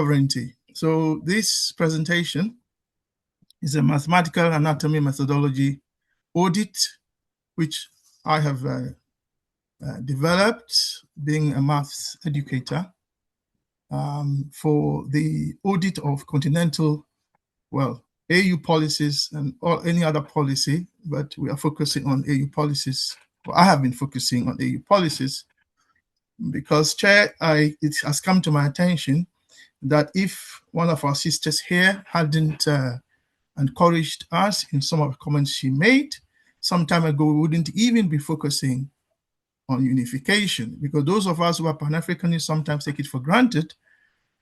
sovereignty. So this presentation is a mathematical anatomy methodology audit, which I have developed, being a maths educator, for the audit of continental, well, AU policies and any other policy, but we are focusing on AU policies. Well, I have been focusing on AU policies because, Chair, it has come to my attention that if one of our sisters here hadn't encouraged us in some of the comments she made some time ago, we wouldn't even be focusing on unification, because those of us who are Pan-Africanists sometimes take it for granted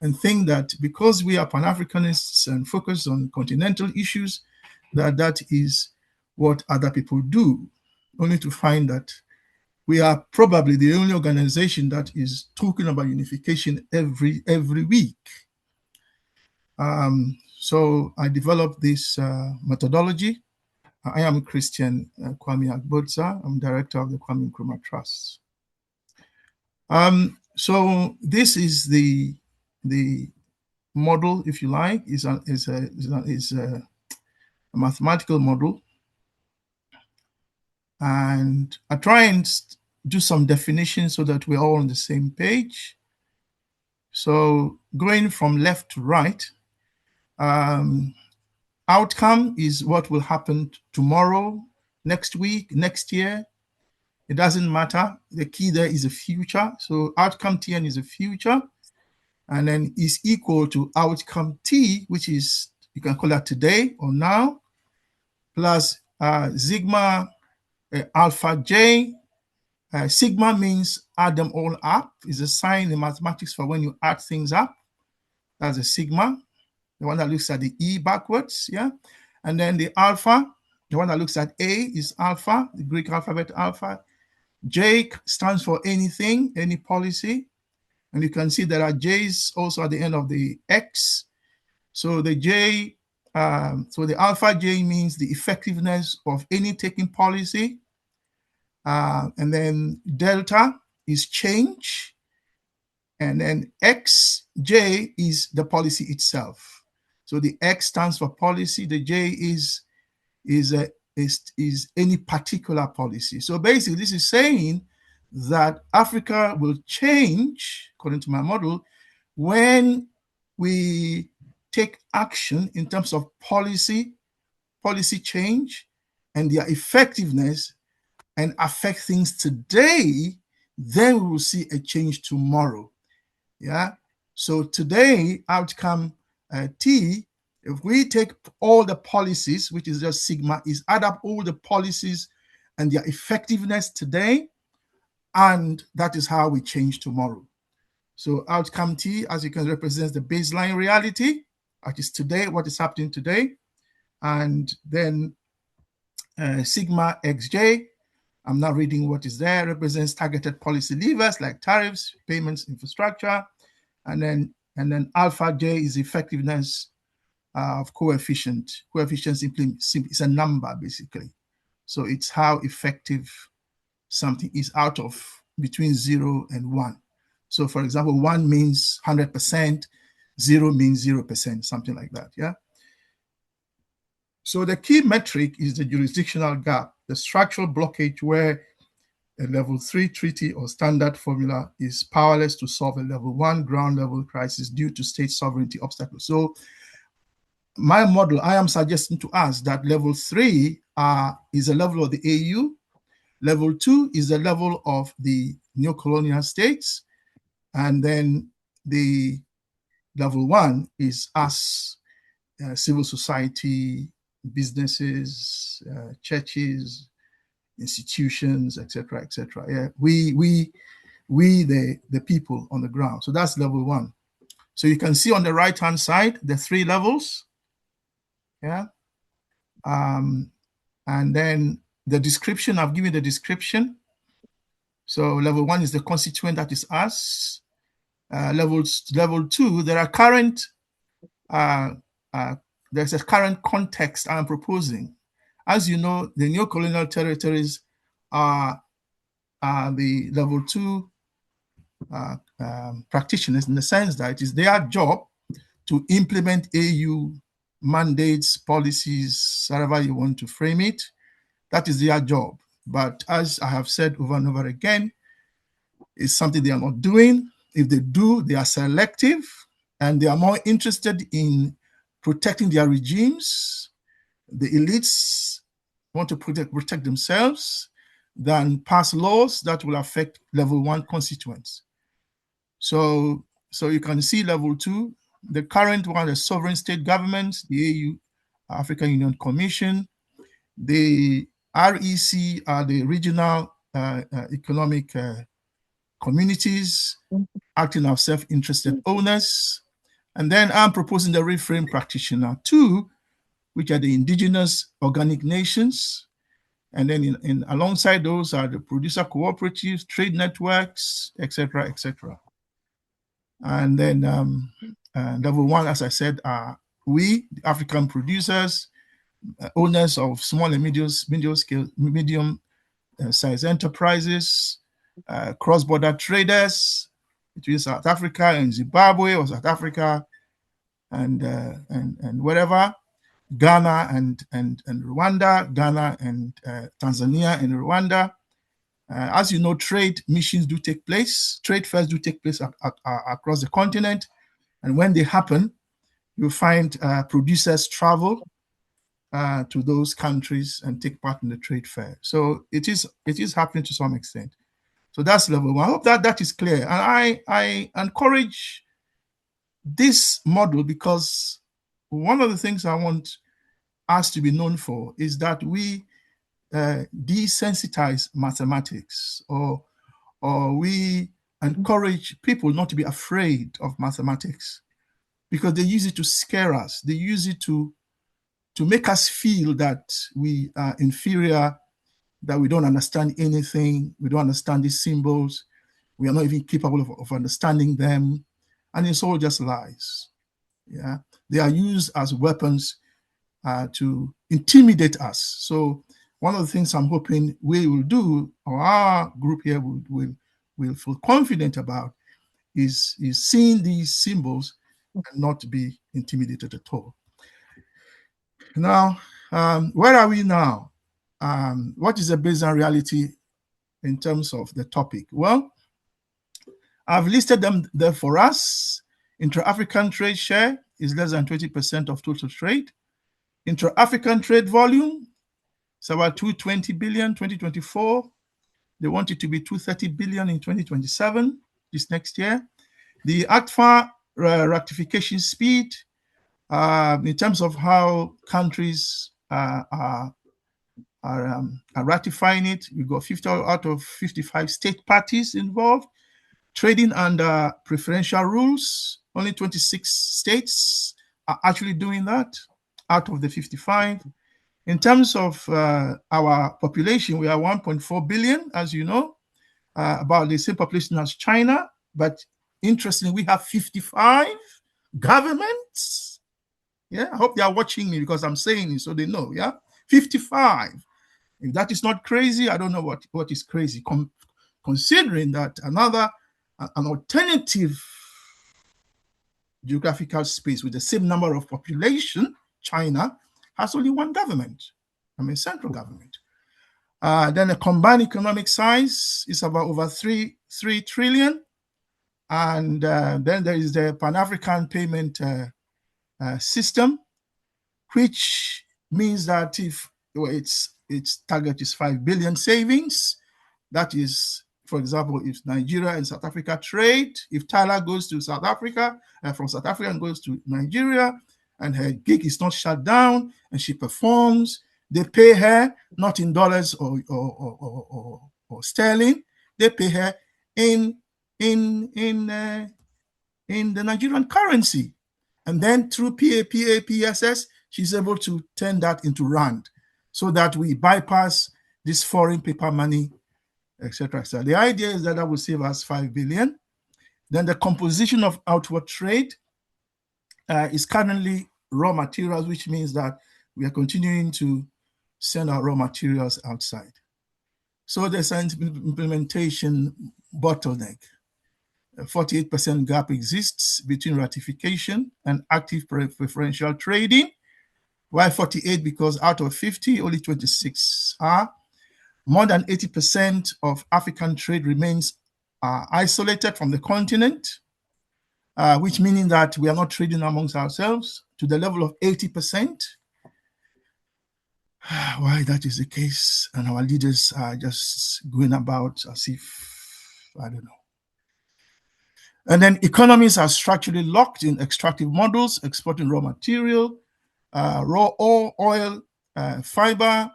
and think that because we are Pan-Africanists and focus on continental issues, that is what other people do, only to find that we are probably the only organization that is talking about unification every week. So I developed this methodology. I am Christian Kwame Agbodza. I'm director of the Kwame Nkrumah Trust. So this is the model, if you like, is a mathematical model, and I try and do some definitions so that we're all on the same page. So going from left to right, outcome is what will happen tomorrow, next week, next year. It doesn't matter. The key there is a future. So outcome Tn is a future, and then is equal to outcome T, which is, you can call that today or now, plus sigma alpha J. Sigma means add them all up. Is a sign in mathematics for when you add things up. That's a sigma, the one that looks at the E backwards, yeah? And then the alpha, the one that looks at A, is alpha, the Greek alphabet alpha. J stands for anything, any policy. And you can see there are J's also at the end of the X. So the J, so the alpha J means the effectiveness of any taking policy. And then delta is change. And then XJ is the policy itself. So the X stands for policy. The J is any particular policy. So basically, this is saying that Africa will change, according to my model, when we take action in terms of policy change and their effectiveness and affect things today, then we will see a change tomorrow. Yeah. So today, outcome T, if we take all the policies, which is just sigma, is add up all the policies and their effectiveness today, and that is how we change tomorrow. So outcome T, as you can, represents the baseline reality, that is today, what is happening today. And then sigma xj, I'm not reading what is there, represents targeted policy levers like tariffs, payments, infrastructure. And then alpha j is effectiveness of coefficient. Coefficient simply is a number, basically. So it's how effective something is out of between 0 and 1. So for example, 1 means 100%, 0 means 0%, something like that, yeah? So the key metric is the jurisdictional gap, the structural blockage where a level 3 treaty or standard formula is powerless to solve a level 1 ground level crisis due to state sovereignty obstacles. So my model, I am suggesting to us that level 3 is a level of the AU, level 2 is the level of the neo-colonial states, and then the level 1 is us, civil society, businesses, churches, institutions, etc., etc. Yeah, we the people on the ground. So that's level 1. So you can see on the right-hand side the 3 levels. Yeah, and then the description. I've given the description. So level 1 is the constituent, that is us. Level 2, there are current. There's a current context I'm proposing. As you know, the neo-colonial territories are the level 2 practitioners, in the sense that it is their job to implement AU mandates, policies, however you want to frame it. That is their job. But as I have said over and over again, it's something they are not doing. If they do, they are selective, and they are more interested in protecting their regimes. The elites want to protect themselves than pass laws that will affect level 1 constituents. So you can see level 2, the current one, the sovereign state governments, the AU, African Union Commission, the REC are the regional economic communities acting as self-interested owners. And then I'm proposing the reframe practitioner 2, which are the indigenous organic nations. And then in alongside those are the producer cooperatives, trade networks, etc., etc. And then level 1, as I said, are we, the African producers, owners of small and medium size enterprises, cross-border traders between South Africa and Zimbabwe, or South Africa and wherever, Ghana and Rwanda, Ghana and Tanzania and Rwanda. As you know, trade missions do take place. Trade fairs do take place across the continent. And when they happen, you find producers travel to those countries and take part in the trade fair. So it is happening to some extent. So that's level 1. I hope that is clear. And I encourage this model because one of the things I want us to be known for is that we desensitize mathematics, or we encourage people not to be afraid of mathematics, because they use it to scare us. They use it to make us feel that we are inferior, that we don't understand anything, we don't understand these symbols, we are not even capable of understanding them, and it's all just lies. Yeah, they are used as weapons to intimidate us. So one of the things I'm hoping we will do, or our group here will feel confident about, is seeing these symbols and not be intimidated at all. Now, where are we now? What is the baseline reality in terms of the topic? Well, I've listed them there for us. Intra-African trade share is less than 20% of total trade. Intra-African trade volume is about 220 billion 2024. They want it to be 230 billion in 2027, this next year. The ACFA ratification speed, in terms of how countries are ratifying it, we've got 50 out of 55 state parties involved. Trading under preferential rules, only 26 states are actually doing that out of the 55. In terms of our population, we are 1.4 billion, as you know, about the same population as China. But interestingly, we have 55 governments. Yeah, I hope they are watching me because I'm saying it so they know. Yeah, 55. If that is not crazy, I don't know what is crazy. Considering that an alternative geographical space with the same number of population, China, has only one government, central government. Then the combined economic size is about over 3 trillion. And then there is the Pan-African payment system, which means that if its target is 5 billion savings, that is, for example, if Nigeria and South Africa trade, if Tyler goes to South Africa, from South Africa and goes to Nigeria, and her gig is not shut down, and she performs, they pay her not in dollars or sterling, they pay her in the Nigerian currency. And then through PSS, she's able to turn that into rand, so that we bypass this foreign paper money, etc. So the idea is that will save us 5 billion. Then the composition of outward trade is currently raw materials, which means that we are continuing to send our raw materials outside. So there's an implementation bottleneck. A 48% gap exists between ratification and active preferential trading. Why 48? Because out of 50, only 26 are. More than 80% of African trade remains isolated from the continent, which meaning that we are not trading amongst ourselves to the level of 80%. Why that is the case, and our leaders are just going about as if, I don't know. And then economies are structurally locked in extractive models, exporting raw material, raw oil, fiber,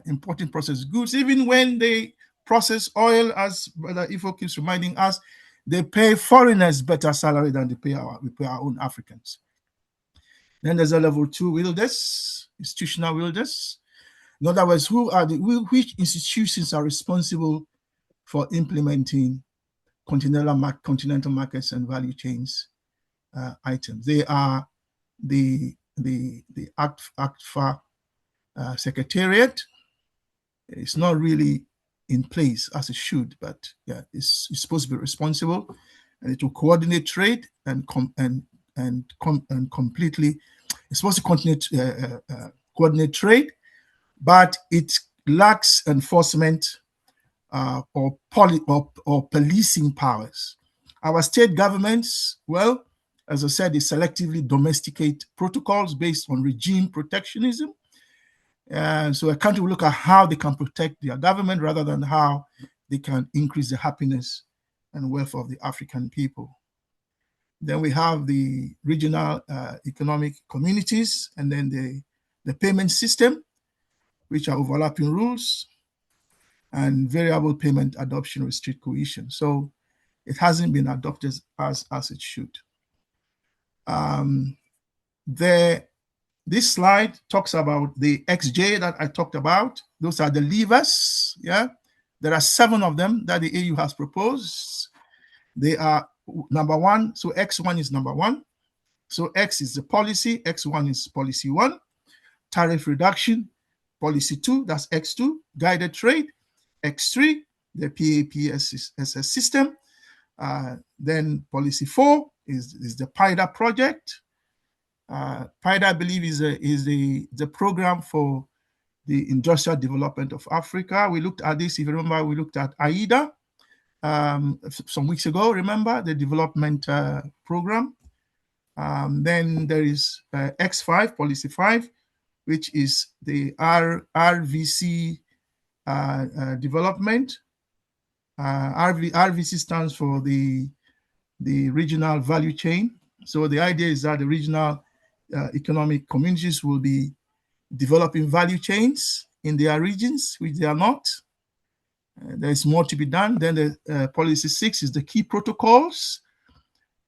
importing processed goods. Even when they process oil, as Brother Ifo keeps reminding us, they pay foreigners better salary than we pay our own Africans. Then there's a level 2 wilderness, institutional wilderness. In other words, which institutions are responsible for implementing continental markets and value chains items? They are the ACTFA Secretariat. It's not really in place as it should, but yeah, it's supposed to be responsible, and it will coordinate trade and completely. It's supposed to coordinate trade, but it lacks enforcement or policing powers. Our state governments, well, as I said, they selectively domesticate protocols based on regime protectionism. And so a country will look at how they can protect their government rather than how they can increase the happiness and wealth of the African people. Then we have the regional economic communities, and then the payment system, which are overlapping rules, and variable payment adoption restrict cohesion. So it hasn't been adopted as it should. This slide talks about the XJ that I talked about. Those are the levers. Yeah, there are 7 of them that the AU has proposed. They are number 1. So X1 is number 1. So X is the policy. X1 is policy 1. Tariff reduction. Policy 2, that's X2. Guided trade. X3, the PAPSS system. Then policy 4 is the PIDA project. PIDA, I believe, is the program for the industrial development of Africa. We looked at this, if you remember, we looked at AIDA some weeks ago, remember, the development program. Then there is X5, policy 5, which is the RVC development. RVC stands for the regional value chain. So the idea is that the regional economic communities will be developing value chains in their regions, which they are not. There is more to be done. Then the policy 6 is the key protocols,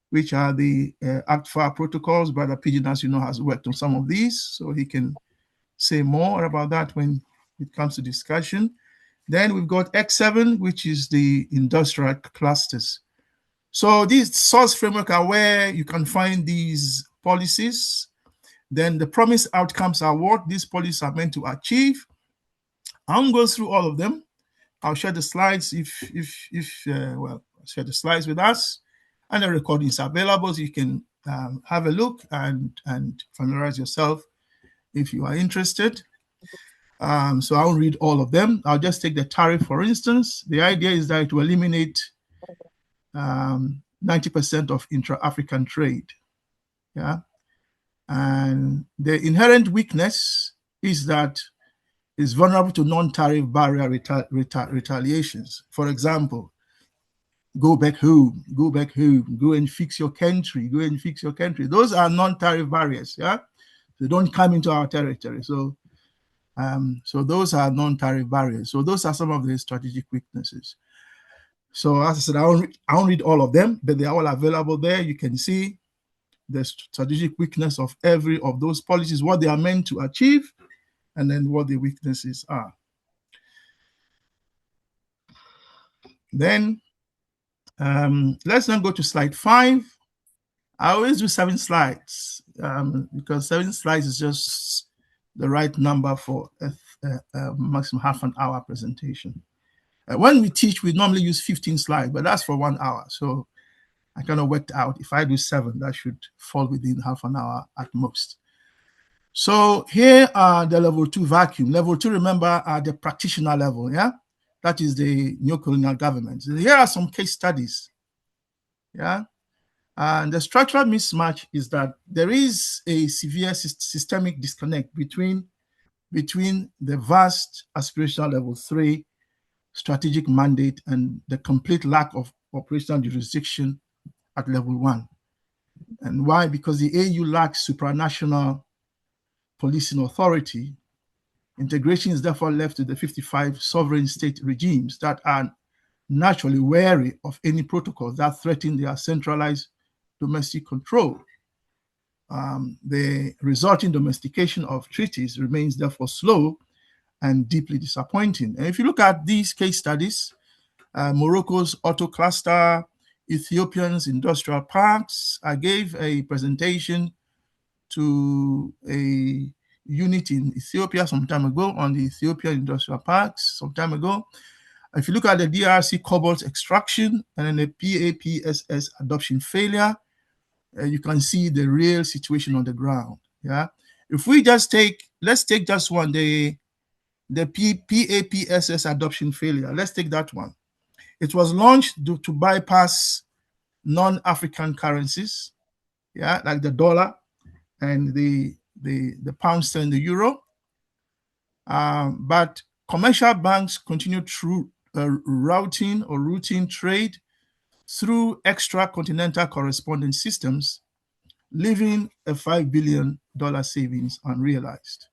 which are the ACTFA protocols. Brother Pigeon, as you know, has worked on some of these, so he can say more about that when it comes to discussion. Then we've got X7, which is the industrial clusters. So these source framework are where you can find these policies. Then the promised outcomes are what these policies are meant to achieve. I won't go through all of them. I'll share the slides I'll share the slides with us, and the recording is available, so you can have a look and familiarize yourself if you are interested. So I won't read all of them. I'll just take the tariff, for instance. The idea is that it will eliminate 90% of intra-African trade. Yeah. And the inherent weakness is that it's vulnerable to non-tariff barrier retaliations. For example, go back home, go and fix your country, Those are non-tariff barriers. Yeah. They don't come into our territory. So those are non-tariff barriers. So those are some of the strategic weaknesses. So as I said, I won't read all of them, but they are all available there. You can see the strategic weakness of every of those policies, what they are meant to achieve, and then what the weaknesses are. Then let's now go to slide 5. I always do 7 slides because 7 slides is just the right number for a maximum half an hour presentation. When we teach, we normally use 15 slides, but that's for 1 hour. So I kind of worked out if I do 7, that should fall within half an hour at most. So here are the level 2 vacuum. Level 2, remember, are the practitioner level, yeah? That is the neocolonial government. Here are some case studies, yeah? And the structural mismatch is that there is a severe systemic disconnect between the vast aspirational level 3 strategic mandate and the complete lack of operational jurisdiction at level 1. And why? Because the AU lacks supranational policing authority. Integration is therefore left to the 55 sovereign state regimes that are naturally wary of any protocols that threaten their centralized domestic control. The resulting domestication of treaties remains therefore slow and deeply disappointing. And if you look at these case studies, Morocco's auto cluster, Ethiopian's industrial parks, I gave a presentation to a unit in Ethiopia some time ago on the Ethiopian industrial parks some time ago. If you look at the DRC cobalt extraction and then the PAPSS adoption failure, you can see the real situation on the ground. Yeah. If we just let's take just one, the PAPSS adoption failure. Let's take that one. It was launched to bypass non-African currencies, yeah, like the dollar and the pound sterling, the euro. But commercial banks continue through routing trade through extra-continental correspondent systems, leaving a $5 billion savings unrealized.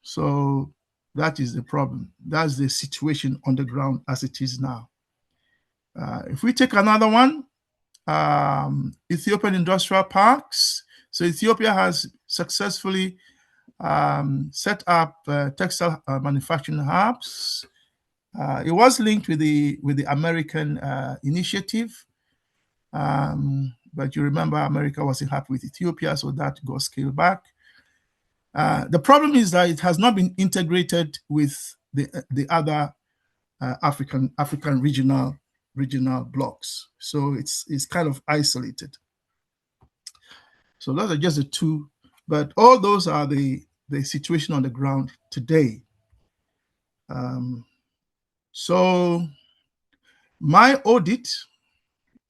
So that is the problem. That's the situation on the ground as it is now. If we take another one, Ethiopian industrial parks. So Ethiopia has successfully set up textile manufacturing hubs. It was linked with the American initiative, but you remember America wasn't happy with Ethiopia, so that got scaled back. The problem is that it has not been integrated with the other African regional blocks, so it's kind of isolated. So those are just the two, but all those are the situation on the ground today. So my audit,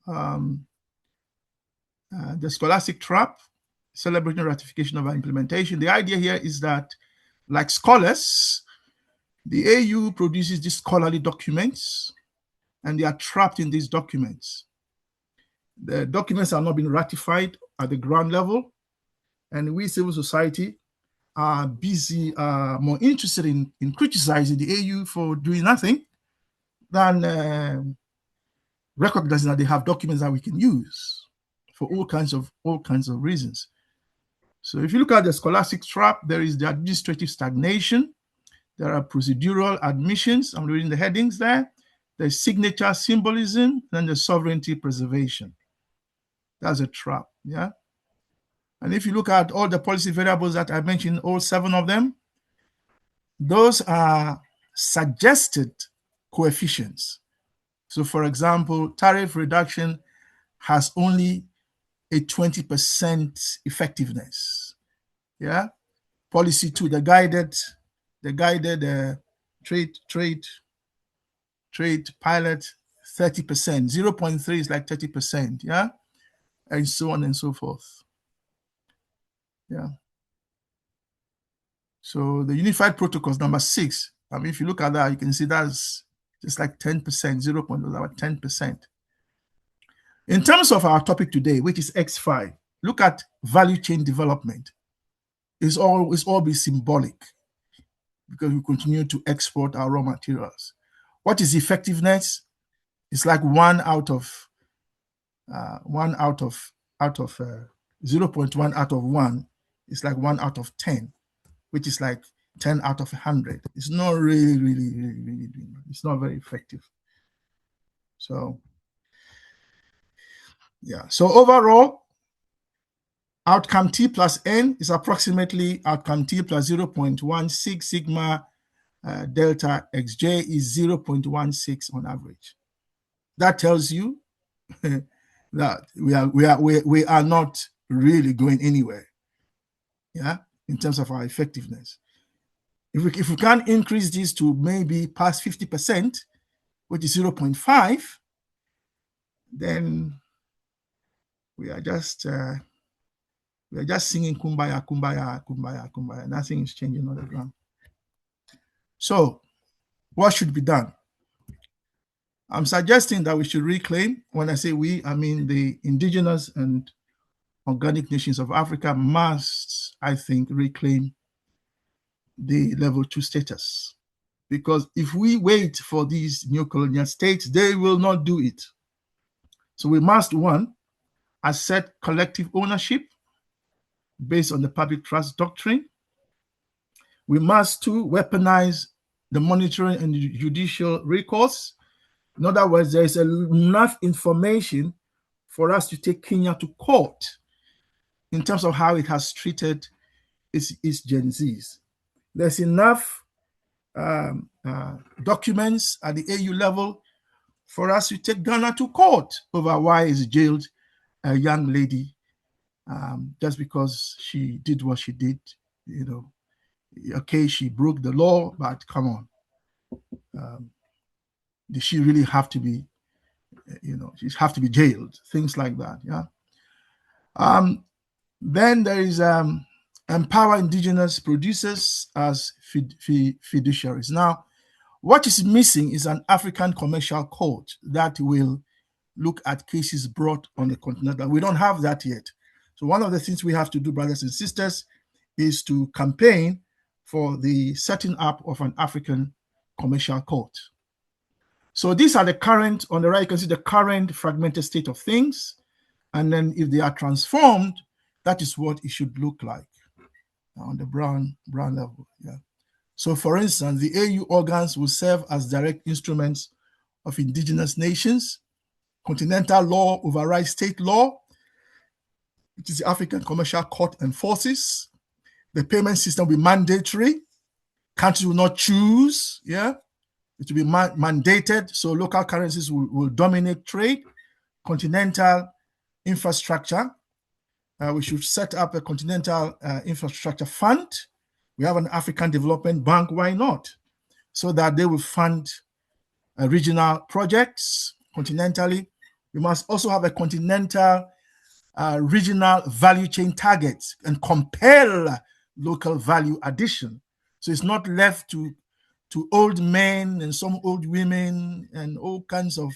the Scholastic Trap, celebrating ratification of our implementation. The idea here is that, like scholars, the AU produces these scholarly documents, and they are trapped in these documents. The documents are not being ratified at the ground level, and we, civil society, are more interested in criticizing the AU for doing nothing than recognizing that they have documents that we can use for all kinds of reasons. So if you look at the Scholastic Trap, there is the administrative stagnation. There are procedural admissions. I'm reading the headings there. There's signature symbolism, and the sovereignty preservation. That's a trap, yeah? And if you look at all the policy variables that I mentioned, all 7 of them, those are suggested coefficients. So for example, tariff reduction has only a 20% effectiveness. Yeah. Policy 2, the guided trade pilot, 30%. 0.3 is like 30%. Yeah. And so on and so forth. Yeah. So the unified protocols, number 6. I mean, if you look at that, you can see that's just like 10%, 10%. In terms of our topic today, which is X5, look at value chain development. It's all be symbolic because we continue to export our raw materials. What is effectiveness? It's like 1 out of 0.1 out of 1. It's like 1 out of 10, which is like 10 out of 100. It's not really, it's not very effective. So, yeah. So overall, outcome T plus N is approximately outcome T plus 0.16 sigma delta XJ is 0.16 on average. That tells you that we are not really going anywhere, yeah, in terms of our effectiveness. If we can't increase this to maybe past 50%, which is 0.5, then we are just singing kumbaya, kumbaya, kumbaya, kumbaya. Nothing is changing on the ground. So, what should be done? I'm suggesting that we should reclaim. When I say we, I mean the indigenous and organic nations of Africa must, I think, reclaim the level 2 status. Because if we wait for these new colonial states, they will not do it. So we must, one, assert collective ownership based on the public trust doctrine. We must, two, weaponize the monitoring and judicial recourse. In other words, there is enough information for us to take Kenya to court in terms of how it has treated its Gen Zs. There's enough documents at the AU level for us to take Ghana to court over why it's jailed a young lady just because she did what she did. You know, okay, she broke the law, but come on, did she really have to be? You know, she have to be jailed. Things like that. Yeah. Then there is empower indigenous producers as fiduciaries. Now, what is missing is an African commercial court that will look at cases brought on the continent. We don't have that yet. So one of the things we have to do, brothers and sisters, is to campaign for the setting up of an African commercial court. So these are the current, on the right, you can see the current fragmented state of things. And then if they are transformed, that is what it should look like on the brown level. Yeah. So for instance, the AU organs will serve as direct instruments of indigenous nations. Continental law overrides state law, which is the African Commercial Court enforces. The payment system will be mandatory. Countries will not choose. Yeah. It will be mandated. So local currencies will dominate trade. Continental infrastructure. We should set up a continental infrastructure fund. We have an African Development Bank. Why not? So that they will fund regional projects continentally. We must also have a continental regional value chain targets and compel local value addition. So it's not left to old men and some old women and all kinds of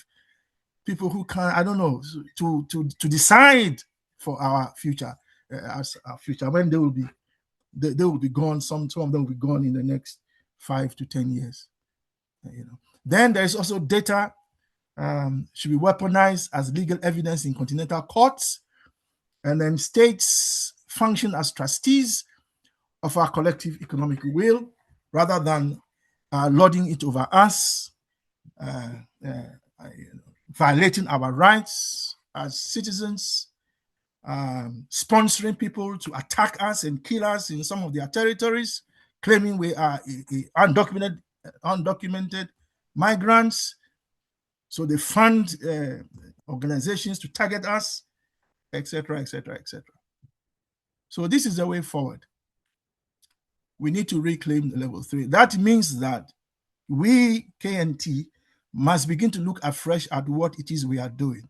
people who can, I don't know, to decide for our future, as our future. When they will be gone. Some of them will be gone in the next 5 to 10 years. You know. Then there is also data should be weaponized as legal evidence in continental courts, and then states function as trustees of our collective economic will rather than lording it over us, violating our rights as citizens, sponsoring people to attack us and kill us in some of their territories, claiming we are undocumented migrants. So they fund organizations to target us, etc., etc., etc. So this is the way forward. We need to reclaim the level 3. That means that we, KNT, must begin to look afresh at what it is we are doing.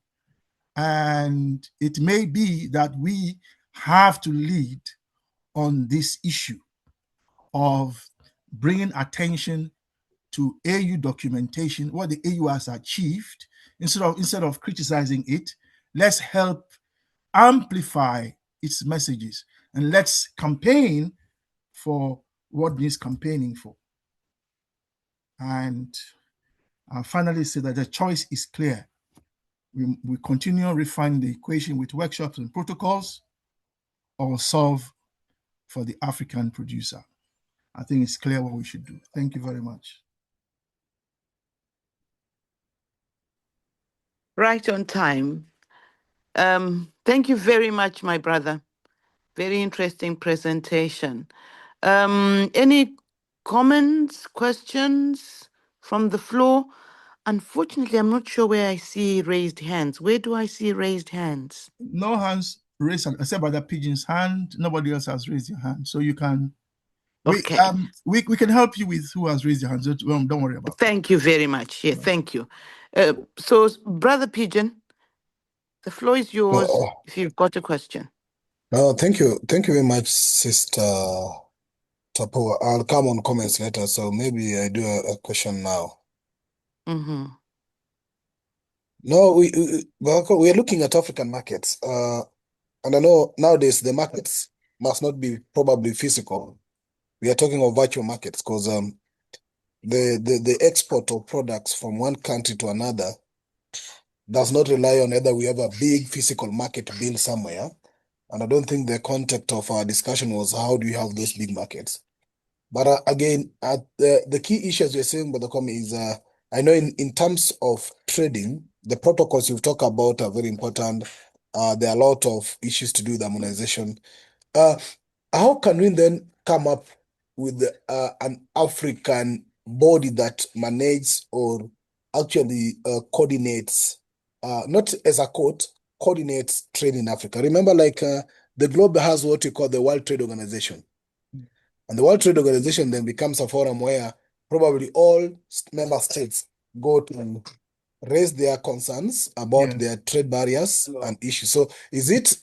And it may be that we have to lead on this issue of bringing attention to AU documentation, what the AU has achieved. Instead of criticizing it, let's help amplify its messages and let's campaign for what needs campaigning for. And I'll finally say that the choice is clear. We continue refining the equation with workshops and protocols, or solve for the African producer. I think it's clear what we should do. Thank you very much. Right on time. Thank you very much, my brother. Very interesting presentation. Any comments, questions from the floor? unfortunately, I'm not sure where I see raised hands. Where do I see raised hands? No hands raised except by the pigeon's hand. Nobody else has raised your hand. So you can Okay. we can help you with who has raised your hand. So don't worry about that. Thank you very much. Yeah, thank you. So, Brother Pigeon, the floor is yours Oh, if you've got a question. no, thank you. Thank you very much, Sister Tapo. I'll come on comments later, so maybe I do a question now. Mm-hmm. No, we are looking at African markets. And I know nowadays the markets must not be probably physical. We are talking of virtual markets because the export of products from one country to another does not rely on whether we have a big physical market built somewhere. And I don't think the context of our discussion was how do you have those big markets. But again, the key issues we're saying, Brother Kwame, is I know in terms of trading, the protocols you've talked about are very important. There are a lot of issues to do with harmonization. Uh, how can we then come up with an African body that manages or actually coordinates, not as a court, coordinates trade in Africa? Remember, like the globe has what we call the World Trade Organization. And the World Trade Organization then becomes a forum where probably all member states go to raise their concerns about Yes. their trade barriers and issues. So is it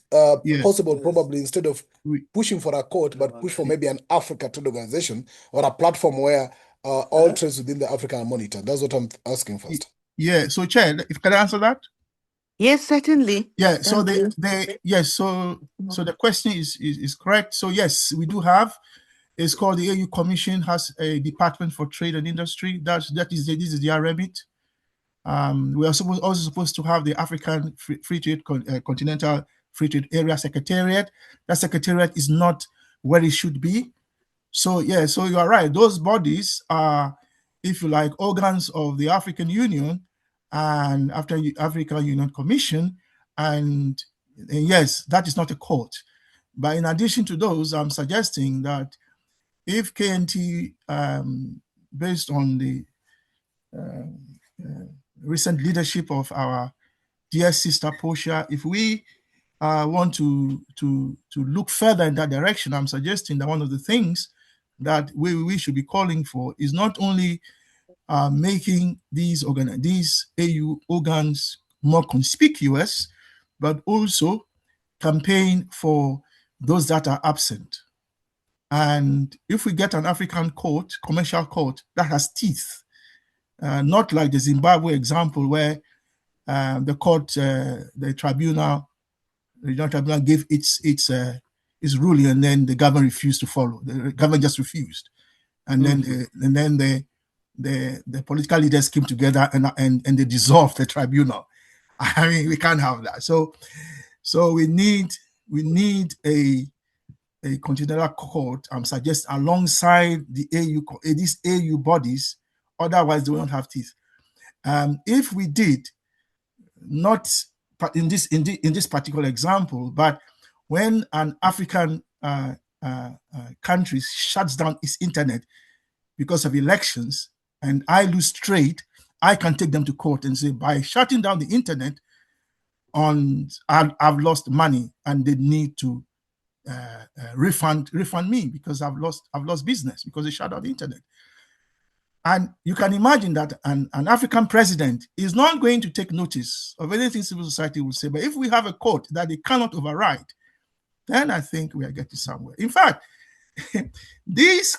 Yes. possible, probably instead of We, pushing for a court, but push for maybe an Africa trade organization or a platform where all trades within the Africa are monitored? That's what I'm asking first. yeah. So, Chair, if can I answer that? Yes, certainly. Yeah. So Thank you. yes. So the question is correct. So yes, we do have. It's called the AU Commission, has a Department for Trade and Industry. This is their remit. We are also supposed to have the African Free Trade Continental Free Trade Area Secretariat. That secretariat is not where it should be. So yeah, so you are right. Those bodies are, if you like, organs of the African Union and after African Union Commission, and yes, that is not a court. But in addition to those, I'm suggesting that if KNT, based on the recent leadership of our dear sister Portia, if we want to look further in that direction, I'm suggesting that one of the things that we should be calling for is not only making these AU organs more conspicuous, but also campaign for those that are absent. And if we get an African court, commercial court, that has teeth, not like the Zimbabwe example where the court, the regional tribunal gave its ruling, and then the government refused to follow. The government just refused, and then the political leaders came together and they dissolved the tribunal. I mean, we can't have that. So we need a continental court, suggest alongside the these AU bodies, otherwise they won't have teeth. If we did, not in this particular example, but when an African country shuts down its internet because of elections and I lose trade, I can take them to court and say, by shutting down the internet, I've lost money and they need to refund me because I've lost business because they shut down the internet. And you can imagine that an African president is not going to take notice of anything civil society will say. But if we have a court that they cannot override, then I think we are getting somewhere. In fact, these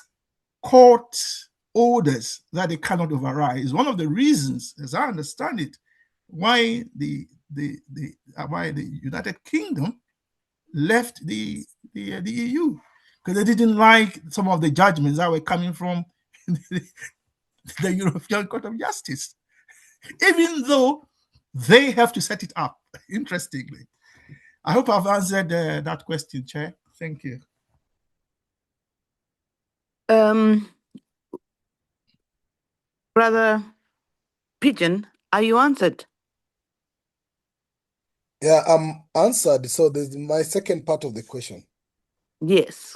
court orders that they cannot override is one of the reasons, as I understand it, why the United Kingdom left the EU, because they didn't like some of the judgments that were coming from the European Court of Justice, even though they have to set it up. Interestingly, I hope I've answered that question, Chair. Thank you. Brother Pigeon, are you answered? Yeah, I'm answered. So there's my second part of the question. Yes,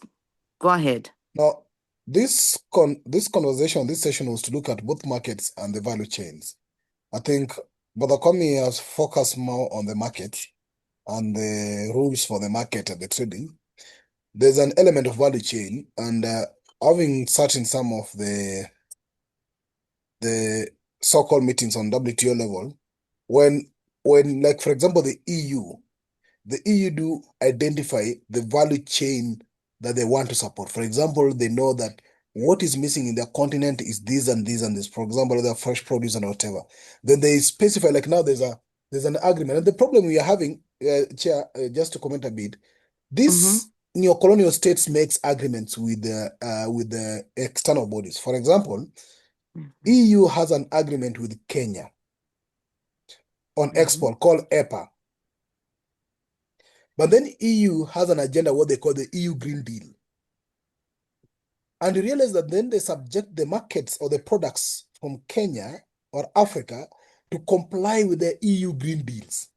go ahead. Now, this conversation, this session was to look at both markets and the value chains. I think Brother Kwame has focused more on the market and the rules for the market and the trading. There's an element of value chain, and having sat in some of the so-called meetings on WTO level, when like for example the EU do identify the value chain that they want to support. For example, they know that what is missing in their continent is this and this and this. For example, their fresh produce and whatever. Then they specify, like now there's an agreement. And the problem we are having, Chair, just to comment a bit, this neo-colonial states makes agreements with the external bodies. For example, EU has an agreement with Kenya on export called EPA. But then EU has an agenda, what they call the EU Green Deal. And you realize that then they subject the markets or the products from Kenya or Africa to comply with the EU Green Deals.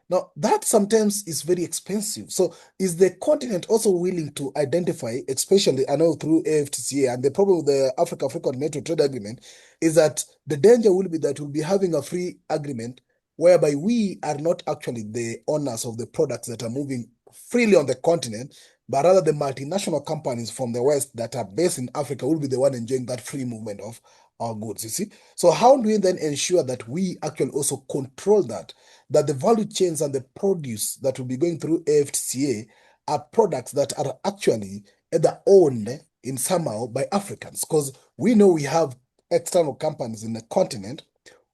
Now, that sometimes is very expensive. So is the continent also willing to identify, especially, I know through AFTCA, and the problem with the Africa-African Trade Agreement is that the danger will be that we'll be having a free agreement whereby we are not actually the owners of the products that are moving freely on the continent, but rather the multinational companies from the West that are based in Africa will be the one enjoying that free movement of our goods, you see? So how do we then ensure that we actually also control that the value chains and the produce that will be going through AFTCA are products that are actually either owned in somehow by Africans? Because we know we have external companies in the continent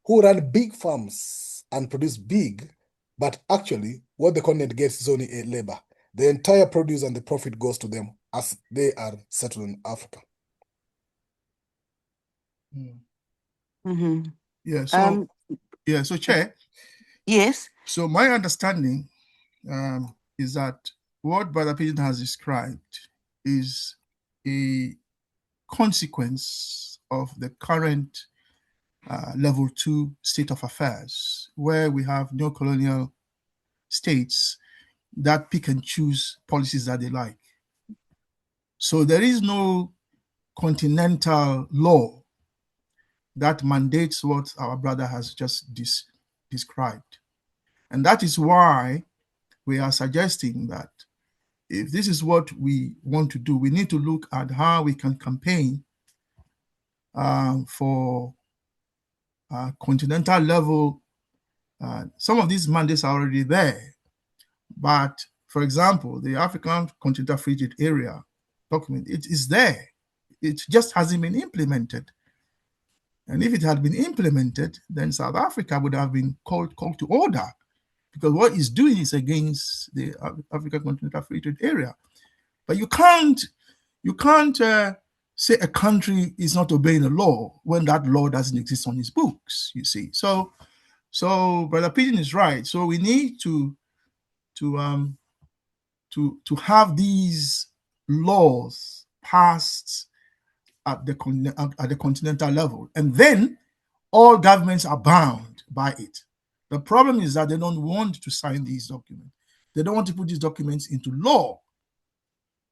who run big farms and produce big, but actually what the continent gets is only a labor. The entire produce and the profit goes to them as they are settled in Africa. Yeah. So Chair. Yes. So my understanding is that what Brother Pigeon has described is a consequence of the current level 2 state of affairs, where we have neo-colonial states that pick and choose policies that they like. So there is no continental law that mandates what our brother has just described. And that is why we are suggesting that if this is what we want to do, we need to look at how we can campaign for continental level. Some of these mandates are already there. But for example, the African Continental Free Trade Area document, it is there. It just hasn't been implemented. And if it had been implemented, then South Africa would have been called to order, because what it's doing is against the African Continental Free Trade Area. But you can't say a country is not obeying the law when that law doesn't exist on its books, you see. So Brother Pigeon is right. So we need to have these laws passed at the continental level, and then all governments are bound by it. The problem is that they don't want to sign these documents. They don't want to put these documents into law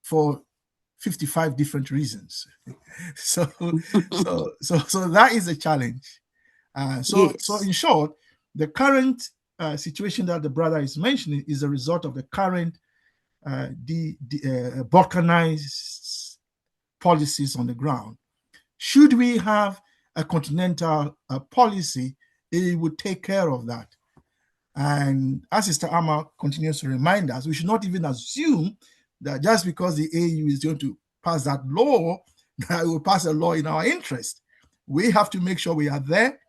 for 55 different reasons. So that is a challenge. So in short, the current situation that the brother is mentioning is a result of the current balkanized policies on the ground. Should we have a continental policy, it would take care of that. And as Sister Amma continues to remind us, we should not even assume that just because the AU is going to pass that law, that it will pass a law in our interest. We have to make sure we are there,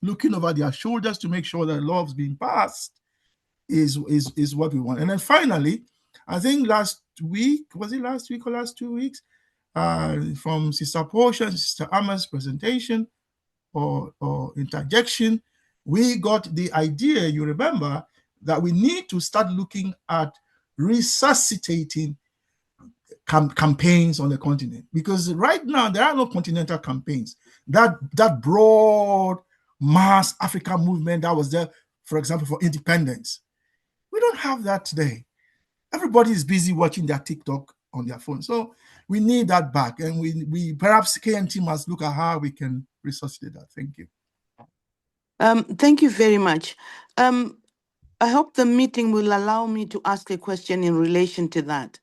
looking over their shoulders to make sure that laws being passed is what we want. And then finally, I think last week, was it last week or last 2 weeks, from Sister Portia and Sister Amma's presentation or interjection, we got the idea, you remember, that we need to start looking at resuscitating campaigns on the continent, because right now there are no continental campaigns. That broad mass African movement that was there, for example, for independence, we don't have that today. Everybody is busy watching their TikTok on their phone. So we need that back, and we perhaps KNT must look at how we can resuscitate that. Thank you. Thank you very much. I hope the meeting will allow me to ask a question in relation to that.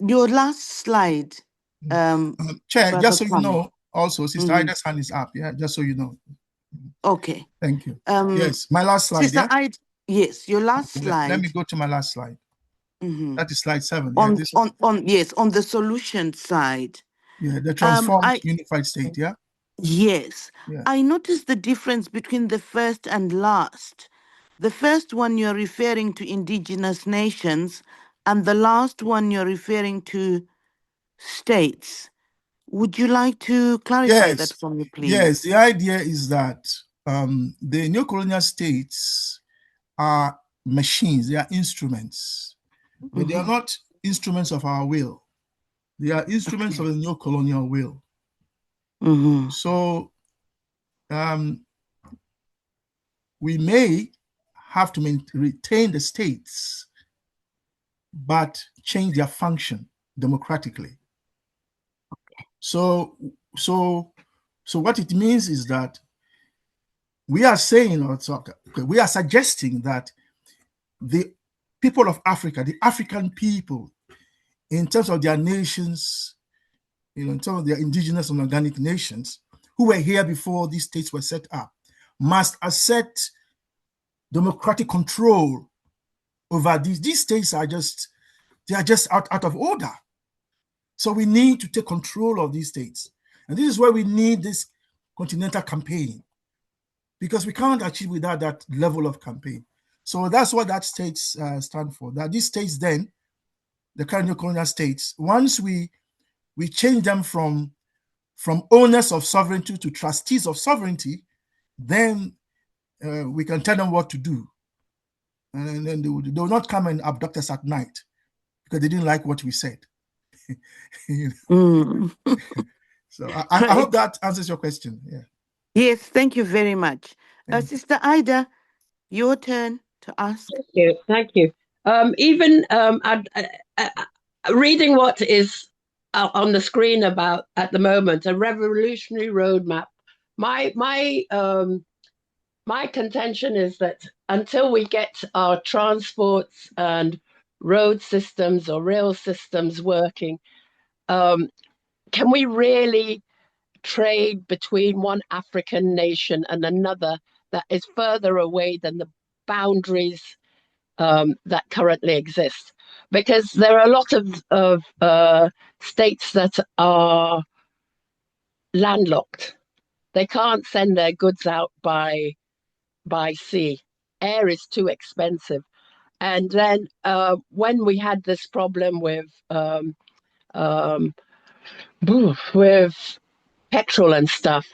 Your last slide, Chair, Brother just so you Kwame. know, also, Sister Mhm. Ida's hand is up. Yeah, just so you know. Okay. Thank you. Yes, my last slide. Sister Yeah. Yes, your last Okay, slide. let me go to my last slide. That is slide 7. On, Yeah, this. on the solution side. Yeah, the transformed I unified state. Yeah. Yes. Yeah. I noticed the difference between the first and last. The first one you're referring to indigenous nations, and the last one you're referring to states. Would you like to clarify that Yes. for me, please? Yes. The idea is that the neo-colonial states are machines, they are instruments, but they are not instruments of our will. They are instruments of the neo-colonial will. So we may have to retain the states, but change their function democratically. So what it means is that we are saying, we are suggesting that the people of Africa, the African people, in terms of their nations, in terms of their indigenous and organic nations, who were here before these states were set up, must accept democratic control over these. These states are just out of order. So we need to take control of these states. And this is where we need this continental campaign, because we can't achieve without that level of campaign. So that's what that states stand for. That these states then, the current neo-colonial states, once we change them from owners of sovereignty to trustees of sovereignty, then we can tell them what to do. And then they will not come and abduct us at night because they didn't like what we said. So I hope that answers your question. Yeah. Yes, thank you very much. Sister Ida, your turn to ask. Thank you. Even reading what is on the screen about at the moment, a revolutionary roadmap. My contention is that until we get our transports and road systems or rail systems working, can we really trade between one African nation and another that is further away than the boundaries that currently exist? Because there are a lot of states that are landlocked. They can't send their goods out by sea. Air is too expensive. And then when we had this problem with petrol and stuff,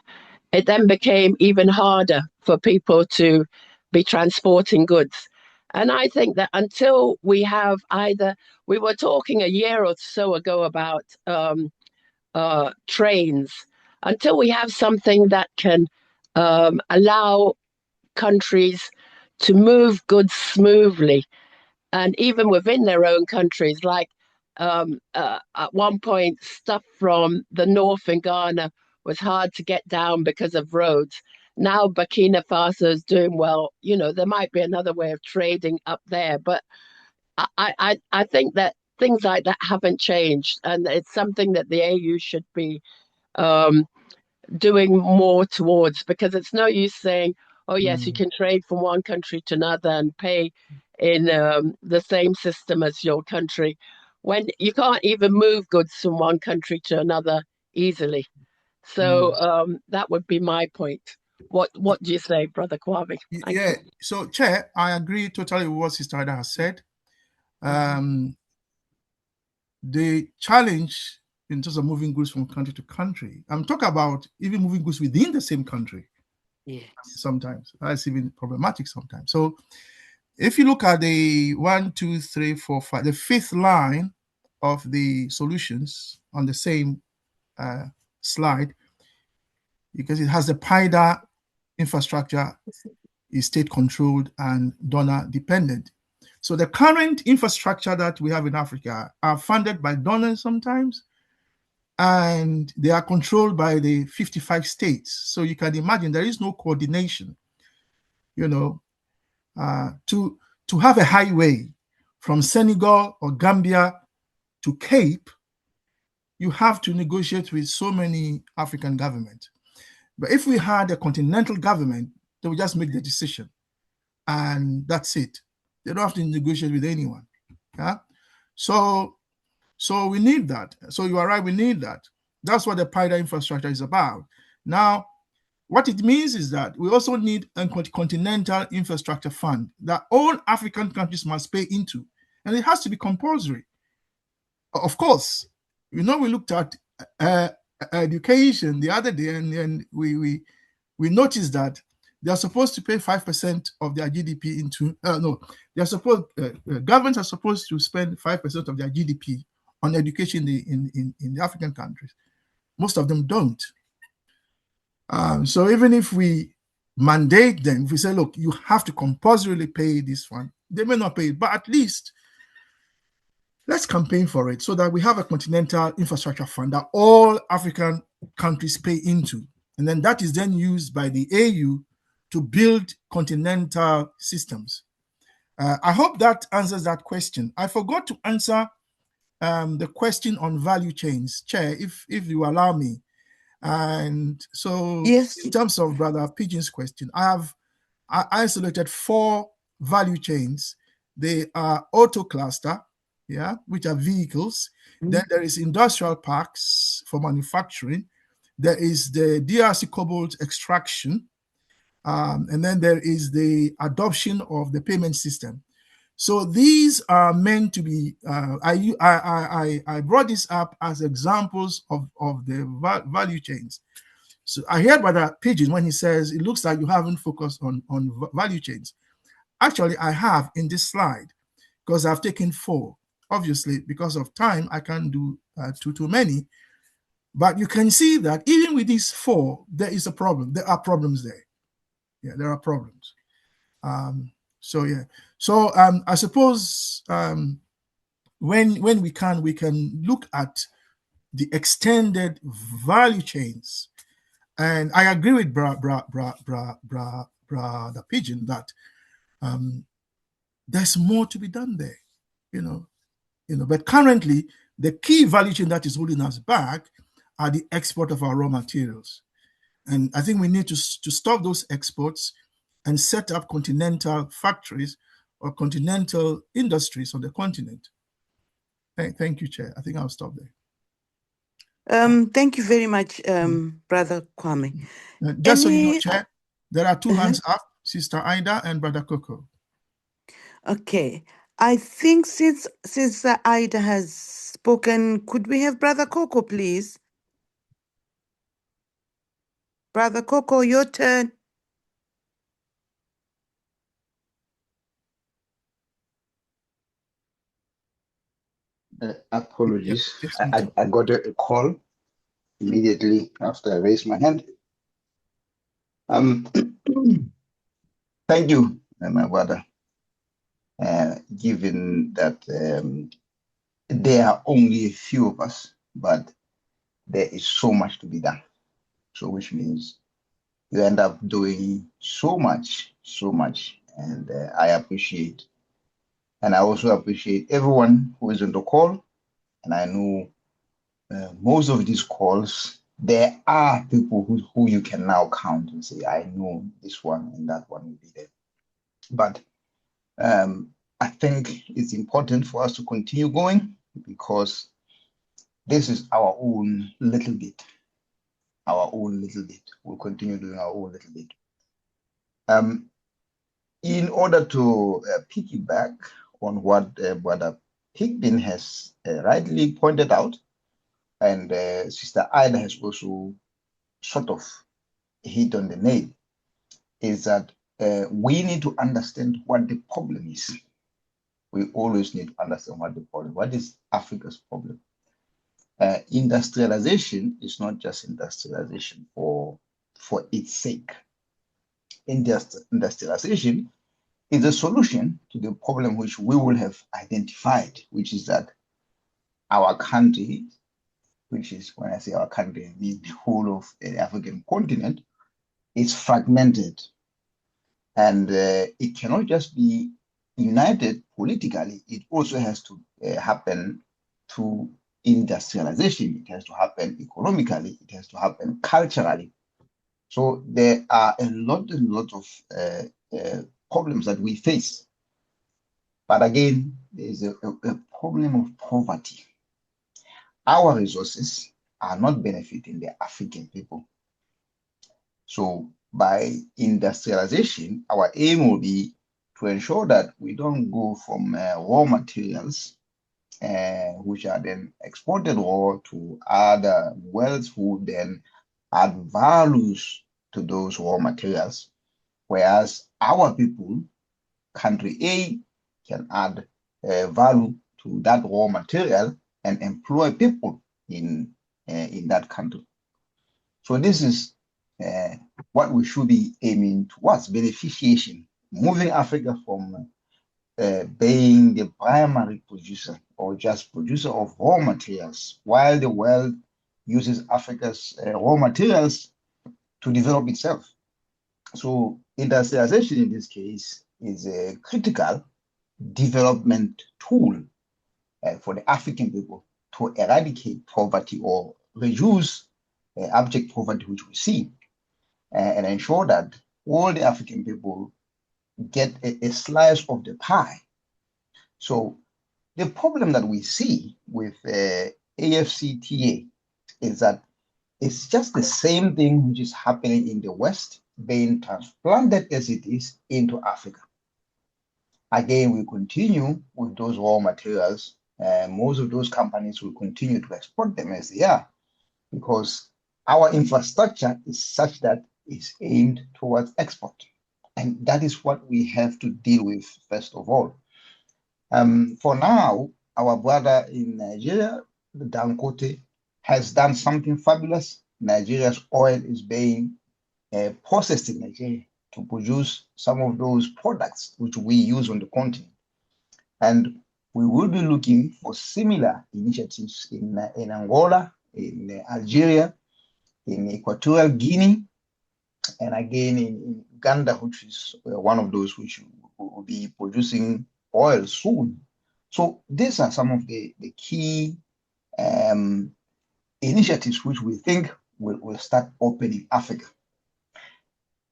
it then became even harder for people to be transporting goods. And I think that until we have we were talking a year or so ago about trains, until we have something that can allow countries to move goods smoothly, and even within their own countries, like at one point, stuff from the north in Ghana was hard to get down because of roads. Now Burkina Faso is doing well. You know, there might be another way of trading up there, but I think that things like that haven't changed, and it's something that the AU should be doing more towards, because it's no use saying, oh yes, you can trade from one country to another and pay in the same system as your country, when you can't even move goods from one country to another easily. So that would be my point. What do you say, Brother Kwame? Thank you. So, Chair, I agree totally with what Sister Ida has said. The challenge in terms of moving goods from country to country, I'm talking about even moving goods within the same country. Yes. Sometimes that's even problematic sometimes. So if you look at the 1, 2, 3, 4, 5, the fifth line of the solutions on the same slide, because it has the PIDA infrastructure is state-controlled and donor-dependent. So the current infrastructure that we have in Africa are funded by donors sometimes, and they are controlled by the 55 states. So you can imagine there is no coordination, to have a highway from Senegal or Gambia to Cape. You have to negotiate with so many African governments. But if we had a continental government, they would just make the decision, and that's it. They don't have to negotiate with anyone. Yeah. So we need that. So you are right, we need that. That's what the PIDA infrastructure is about. Now, what it means is that we also need a continental infrastructure fund that all African countries must pay into, and it has to be compulsory. Of course, we looked at education the other day, and we noticed that they are supposed to pay 5% of their GDP into. Governments are supposed to spend 5% of their GDP on education in the African countries. Most of them don't. So even if we mandate them, if we say, look, you have to compulsorily pay this one, they may not pay it, but at least let's campaign for it so that we have a continental infrastructure fund that all African countries pay into. And then that is then used by the AU to build continental systems. I hope that answers that question. I forgot to answer the question on value chains, Chair, if you allow me. And so, yes, in terms of Brother Pigeon's question, I isolated 4 value chains. They are auto cluster, which are vehicles. Then there is industrial parks for manufacturing. There is the DRC cobalt extraction. And then there is the adoption of the payment system. So these are meant to be, I brought this up as examples of the value chains. So I heard Brother Pigeon when he says, it looks like you haven't focused on value chains. Actually, I have in this slide, because I've taken 4. Obviously, because of time, I can't do too many. But you can see that even with these 4, there is a problem. There are problems there. Yeah, there are problems. So I suppose when we can look at the extended value chains, and I agree with Brother Pigeon that there's more to be done there, But currently, the key value chain that is holding us back are the export of our raw materials, and I think we need to stop those exports and set up continental factories or continental industries on the continent. Thank you, Chair. I think I'll stop there. Thank you very much, Brother Kwame. Just so you know, Chair, there are 2 hands up, Sister Ida and Brother Coco. Okay. I think since Ida has spoken, could we have Brother Coco, please? Brother Coco, your turn. Apologies. I got a call immediately after I raised my hand. Thank you, my brother. Given that there are only a few of us, but there is so much to be done. So which means you end up doing so much, and I appreciate. And I also appreciate everyone who is on the call. And I know most of these calls, there are people who you can now count and say, I know this one and that one will be there. But I think it's important for us to continue going, because this is our own little bit. We'll continue doing our own little bit. In order to piggyback on what Brother Pigbin has rightly pointed out, and Sister Ida has also sort of hit on the nail, is that we need to understand what the problem is. We always need to understand what is Africa's problem. Industrialization is not just industrialization for its sake. Industrialization is a solution to the problem which we will have identified, which is that our country which is, when I say our country, I mean the whole of the African continent, is fragmented. And it cannot just be united politically, it also has to happen through industrialization. It has to happen economically, it has to happen culturally. So there are a lot of problems that we face. But again, there is a problem of poverty. Our resources are not benefiting the African people. So by industrialization, our aim will be to ensure that we don't go from raw materials, which are then exported raw to other worlds who then add values to those raw materials, whereas our people, country A, can add value to that raw material and employ people in that country. So this is what we should be aiming towards: beneficiation, moving Africa from being the primary producer or just producer of raw materials, while the world uses Africa's raw materials to develop itself. So industrialization in this case is a critical development tool for the African people to eradicate poverty or reduce abject poverty, which we see, and ensure that all the African people get a slice of the pie. So the problem that we see with AFCTA is that it's just the same thing which is happening in the West being transplanted as it is into Africa. Again, we continue with those raw materials. Most of those companies will continue to export them as they are, because our infrastructure is such that it's aimed towards export. And that is what we have to deal with first of all. For now, our brother in Nigeria, Dangote, has done something fabulous. Nigeria's oil is being processed in Nigeria to produce some of those products which we use on the continent. And we will be looking for similar initiatives in Angola, in Algeria, in Equatorial Guinea, and again in Uganda, which is one of those which will be producing oil soon. So these are some of the key initiatives which we think will start opening Africa.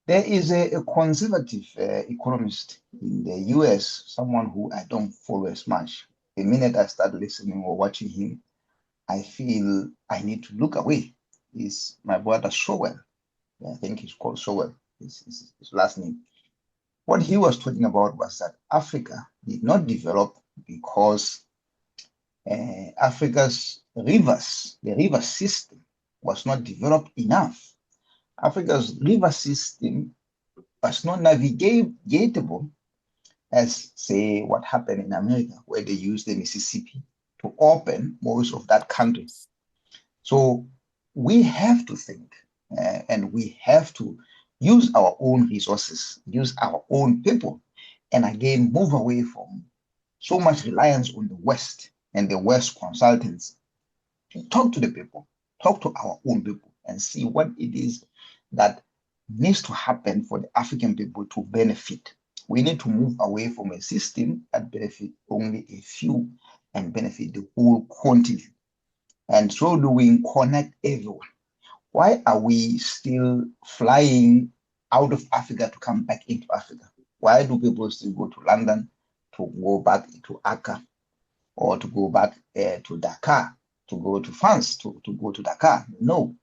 There is a conservative economist in the US, someone who I don't follow as much. The minute I start listening or watching him, I feel I need to look away. Is my brother Sowell. I think he's called Sowell, his last name. What he was talking about was that Africa did not develop because Africa's rivers, the river system, was not developed enough. Africa's river system was not navigatable as, say, what happened in America, where they used the Mississippi to open most of that country. So we have to think and we have to use our own resources, use our own people, and again, move away from so much reliance on the West and the West consultants. Talk to the people, talk to our own people, and see what it is that needs to happen for the African people to benefit. We need to move away from a system that benefits only a few and benefit the whole continent. And so doing, connect everyone. Why are we still flying out of Africa to come back into Africa? Why do people still go to London to go back to Accra, or to go back to Dakar, to go to France, to go to Dakar? No,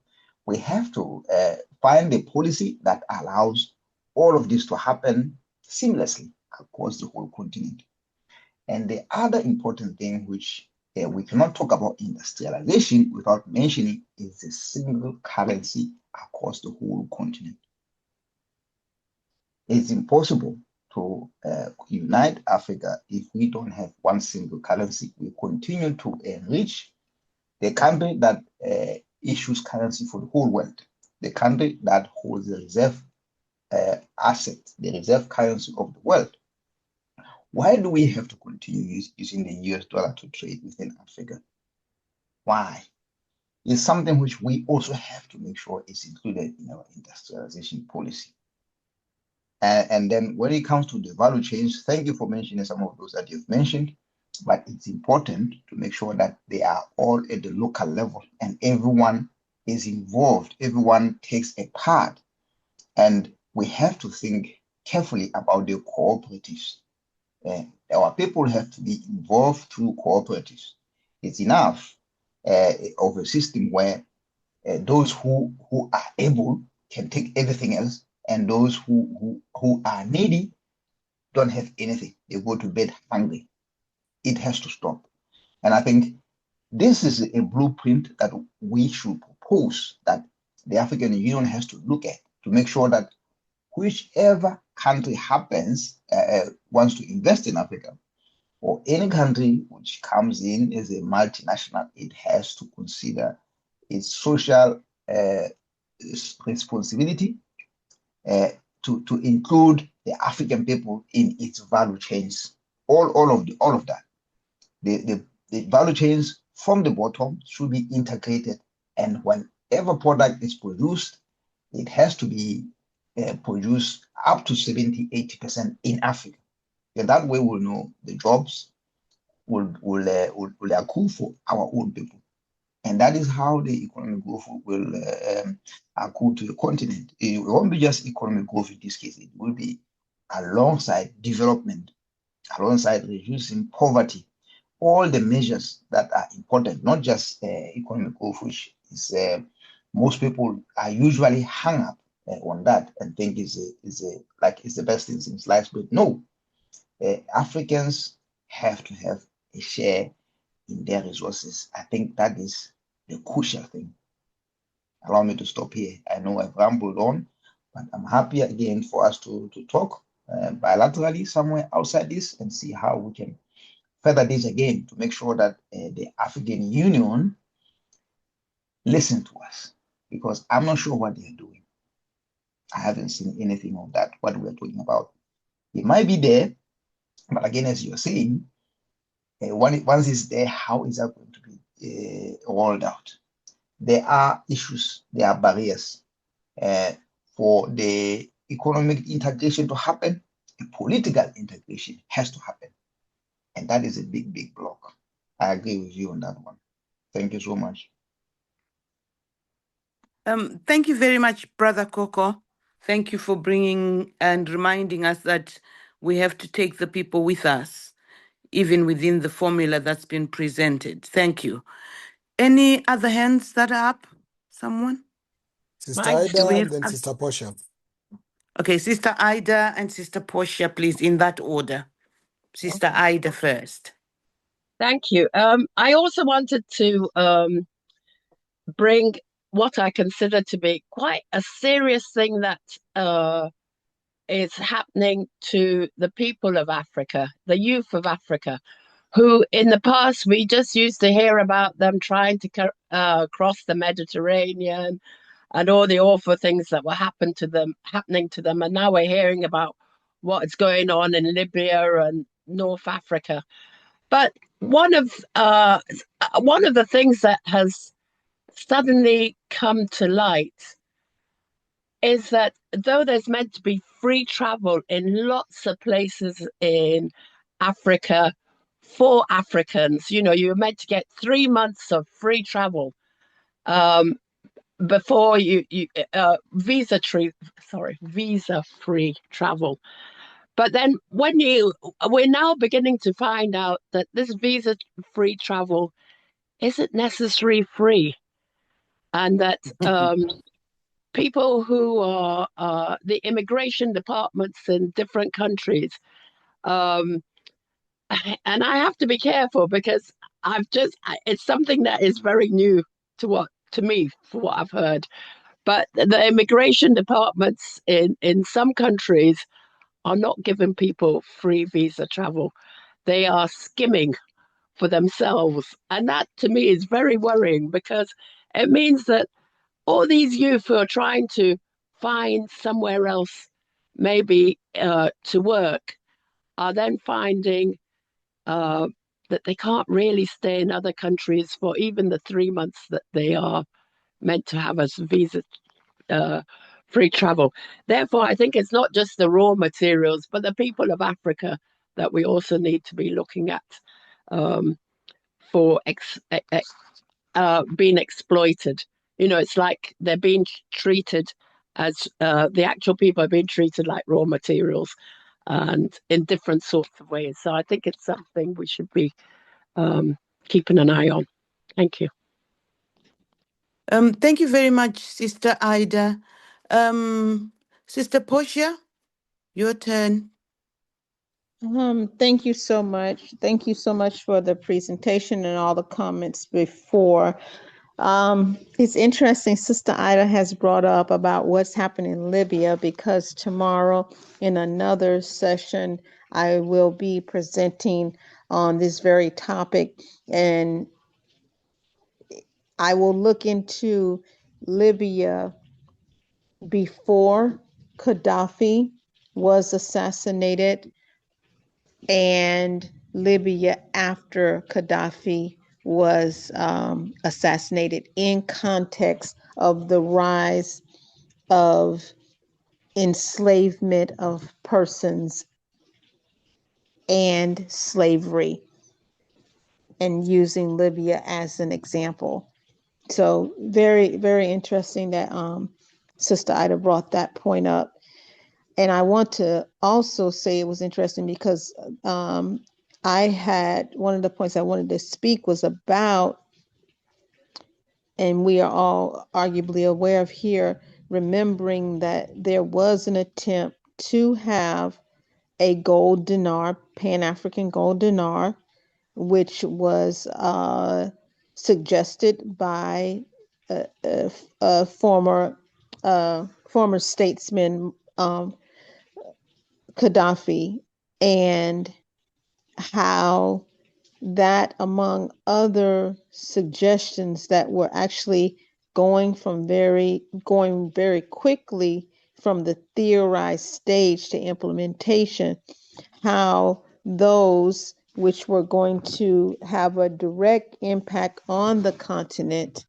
we have to find a policy that allows all of this to happen seamlessly across the whole continent. And the other important thing which we cannot talk about industrialization without mentioning is the single currency across the whole continent. It's impossible to unite Africa if we don't have one single currency. We continue to enrich the country that issues currency for the whole world, the country that holds the reserve asset, the reserve currency of the world. Why do we have to continue using the US dollar to trade within Africa? Why? is something which we also have to make sure is included in our industrialization policy. And then when it comes to the value chains, thank you for mentioning some of those that you've mentioned, but it's important to make sure that they are all at the local level and everyone is involved, everyone takes a part. And we have to think carefully about the cooperatives. Our people have to be involved through cooperatives. It's enough of a system where those who are able can take everything else, and those who are needy don't have anything. They go to bed hungry. It has to stop. And I think this is a blueprint that we should propose that the African Union has to look at to make sure that whichever country wants to invest in Africa, or any country which comes in as a multinational, it has to consider its social responsibility to include the African people in its value chains. All of that. The value chains from the bottom should be integrated, and whenever product is produced, it has to be produced up to 70-80% in Africa. And that way we'll know the jobs will accrue for our own people. And that is how the economic growth will accrue to the continent. It won't be just economic growth in this case. It will be alongside development, alongside reducing poverty, all the measures that are important, not just economic growth, which is most people are usually hung up on that and think is the best thing since sliced bread. No, Africans have to have a share in their resources. I think that is the crucial thing. Allow me to stop here. I know I've rambled on, but I'm happy again for us to talk bilaterally somewhere outside this and see how we can further this again to make sure that the African Union listen to us, because I'm not sure what they're doing. I haven't seen anything of that, what we're talking about. It might be there, but again, as you're saying, once it's there, how is that going to be rolled out? There are issues, there are barriers for the economic integration to happen. A political integration has to happen. And that is a big, big block. I agree with you on that one. Thank you so much. Thank you very much, Brother Coco. Thank you for bringing and reminding us that we have to take the people with us, even within the formula that's been presented. Thank you. Any other hands that are up? Someone? Sister Right. Ida and then Sister Portia. Okay, Sister Ida and Sister Portia, please, in that order. Sister Ida first. Thank you. I also wanted to bring what I consider to be quite a serious thing that is happening to the people of Africa, the youth of Africa, who in the past we just used to hear about them trying to cross the Mediterranean and all the awful things that were happening to them. And now we're hearing about what's going on in Libya and North Africa. But one of the things that has suddenly come to light is that though there's meant to be free travel in lots of places in Africa for Africans, you're meant to get 3 months of free travel before you visa-free travel. But then we're now beginning to find out that this visa-free travel isn't necessarily free, and that people who are the immigration departments in different countries, and I have to be careful because it's something that is very new to me for what I've heard. But the immigration departments in some countries are not giving people free visa travel. They are skimming for themselves. And that to me is very worrying, because it means that all these youth who are trying to find somewhere else, maybe to work, are then finding that they can't really stay in other countries for even the 3 months that they are meant to have as visa free travel. Therefore, I think it's not just the raw materials, but the people of Africa that we also need to be looking at for being exploited. You know, it's like they're being treated as the actual people are being treated like raw materials and in different sorts of ways. So I think it's something we should be keeping an eye on. Thank you. Thank you very much, Sister Ida. Sister Portia, your turn. Thank you so much. Thank you so much for the presentation and all the comments before. It's interesting, Sister Ida has brought up about what's happening in Libya, because tomorrow in another session, I will be presenting on this very topic, and I will look into Libya before Gaddafi was assassinated and Libya after Gaddafi was assassinated, in context of the rise of enslavement of persons and slavery, and using Libya as an example. So very, very interesting that Sister Ida brought that point up. And I want to also say it was interesting because I had, one of the points I wanted to speak was about, and we are all arguably aware of here, remembering that there was an attempt to have a gold dinar, Pan-African gold dinar, which was suggested by a former statesman, Gaddafi, and how that, among other suggestions that were actually going very quickly from the theorized stage to implementation, how those which were going to have a direct impact on the continent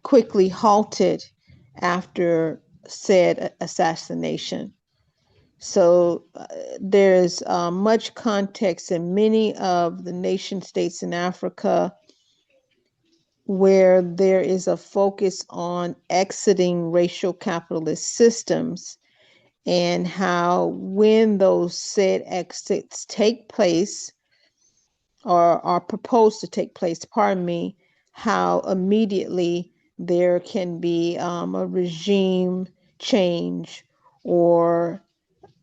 quickly halted after said assassination. So there's much context in many of the nation states in Africa where there is a focus on exiting racial capitalist systems, and how when those said exits take place or are proposed to take place, how immediately there can be a regime change, or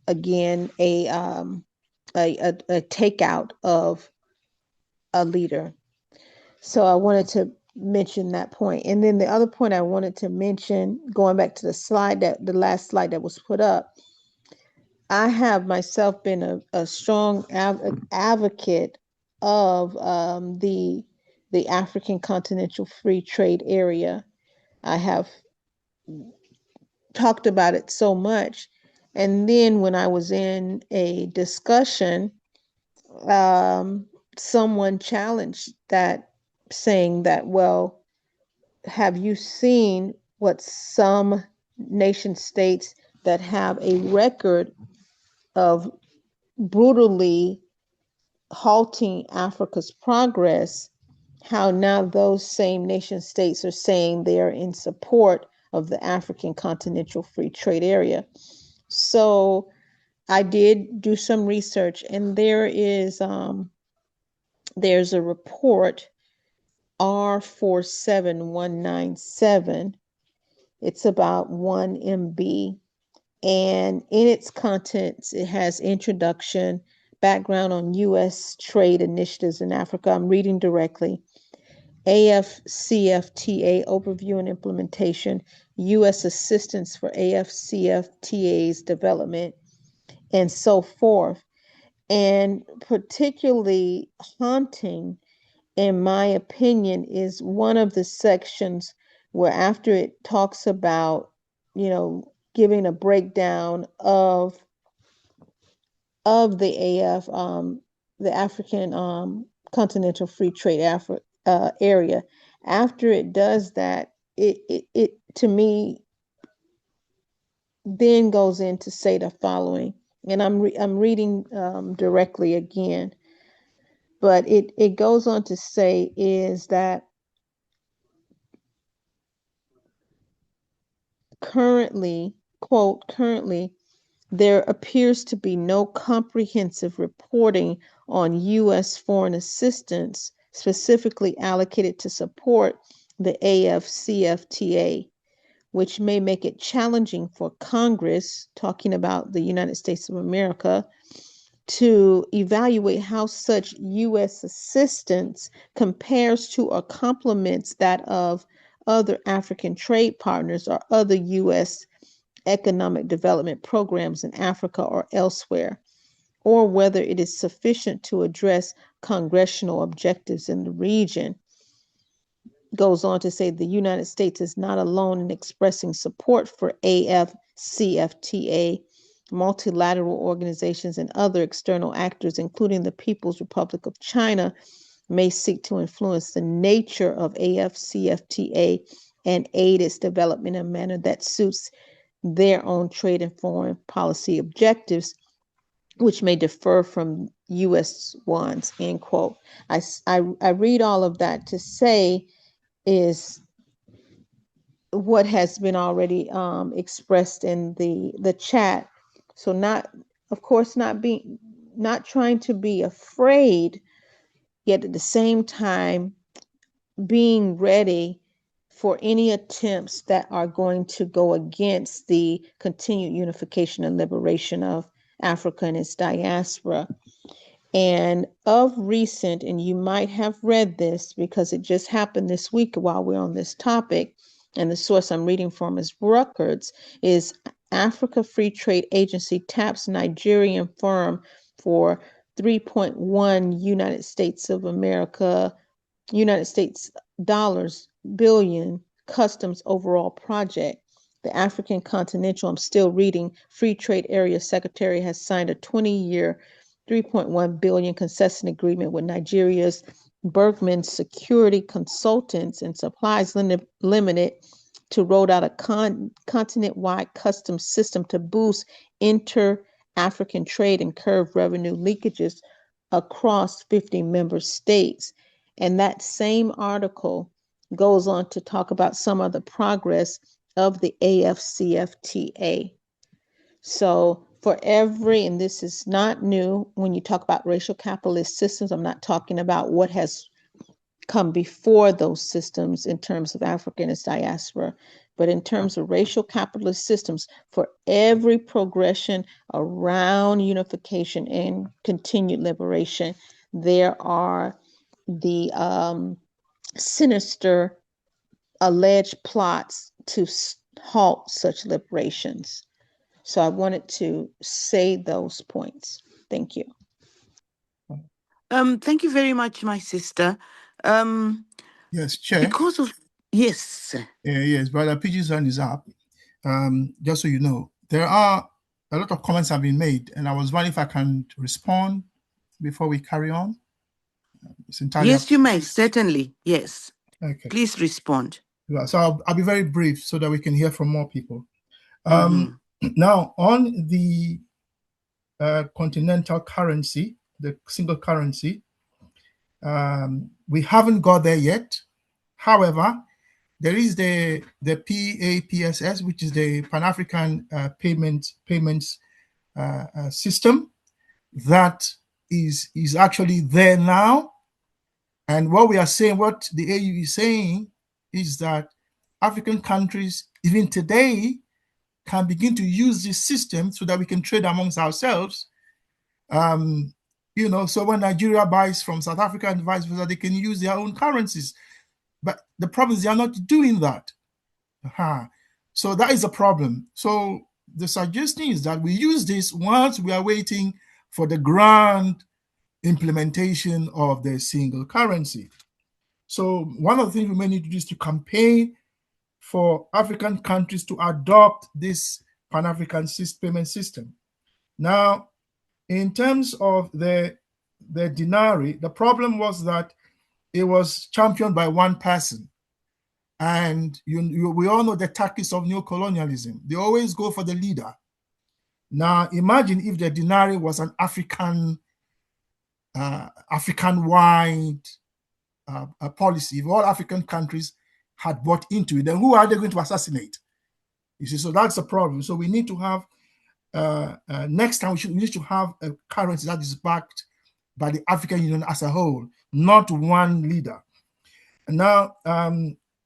again a takeout of a leader. So I wanted to mention that point. And then the other point I wanted to mention, going back to the last slide that was put up, I have myself been a strong advocate of the African Continental Free Trade Area. I have talked about it so much. And then when I was in a discussion, someone challenged that, saying that, well, have you seen what some nation states that have a record of brutally halting Africa's progress, how now those same nation states are saying they are in support of the African Continental Free Trade Area? So I did do some research, and there's a report, R47197. It's about 1 MB, and in its contents it has introduction, background on U.S. trade initiatives in Africa. I'm reading directly. AFCFTA overview and implementation, U.S. assistance for AFCFTA's development, and so forth. And particularly haunting, in my opinion, is one of the sections where, after it talks about, giving a breakdown of the AF the African continental free trade area. After it does that, it to me then goes in to say the following, and I'm reading directly again, but it goes on to say is that currently, quote, currently there appears to be no comprehensive reporting on U.S. foreign assistance specifically allocated to support the AFCFTA, which may make it challenging for Congress, talking about the United States of America, to evaluate how such U.S. assistance compares to or complements that of other African trade partners or other U.S. economic development programs in Africa or elsewhere, or whether it is sufficient to address congressional objectives in the region. Goes on to say the United States is not alone in expressing support for AFCFTA. Multilateral organizations and other external actors, including the People's Republic of China, may seek to influence the nature of AFCFTA and aid its development in a manner that suits their own trade and foreign policy objectives, which may differ from U.S. ones, end quote. I read all of that to say is what has been already expressed in the chat. So not, of course, not trying to be afraid, yet at the same time being ready for any attempts that are going to go against the continued unification and liberation of Africa and its diaspora. And of recent, and you might have read this because it just happened this week while we're on this topic, and the source I'm reading from is Records, is Africa Free Trade Agency taps Nigerian firm for 3.1 United States dollars billion customs overall project. The African Continental, I'm still reading, Free Trade Area Secretary has signed a 20-year 3.1 billion concession agreement with Nigeria's Bergman Security Consultants and Supplies Limited to roll out a continent-wide customs system to boost inter-African trade and curb revenue leakages across 50 member states. And that same article goes on to talk about some of the progress of the AFCFTA. So for every, and this is not new, when you talk about racial capitalist systems, I'm not talking about what has come before those systems in terms of Africa and its diaspora, but in terms of racial capitalist systems, for every progression around unification and continued liberation, there are the sinister alleged plots to halt such liberations. So I wanted to say those points. Thank you. Thank you very much, my sister. Yes, Chair. Because of yes. Yes, Brother PG's hand is up. Just so you know, there are a lot of comments have been made, and I was wondering if I can respond before we carry on. It's entirely Yes, you may, certainly. Yes. Okay. Please respond. Yeah, so I'll be very brief so that we can hear from more people. Now, on the continental currency, the single currency, we haven't got there yet. However, there is the PAPSS, which is the Pan-African payments system that is actually there now. And what we are saying, what the AU is saying, is that African countries, even today, can begin to use this system so that we can trade amongst ourselves. So when Nigeria buys from South Africa and vice versa, they can use their own currencies. But the problem is they are not doing that. So that is a problem. So the suggestion is that we use this once we are waiting for the grand implementation of the single currency. So one of the things we may need to do is to campaign for African countries to adopt this Pan-African payment system. Now, in terms of the the denarii, the problem was that it was championed by one person. And we all know the tactics of neocolonialism. They always go for the leader. Now, imagine if the denarii was an African-wide policy. If all African countries had bought into it, then who are they going to assassinate? You see, so that's the problem. So we need to have, next time we need to have a currency that is backed by the African Union as a whole, not one leader. And now,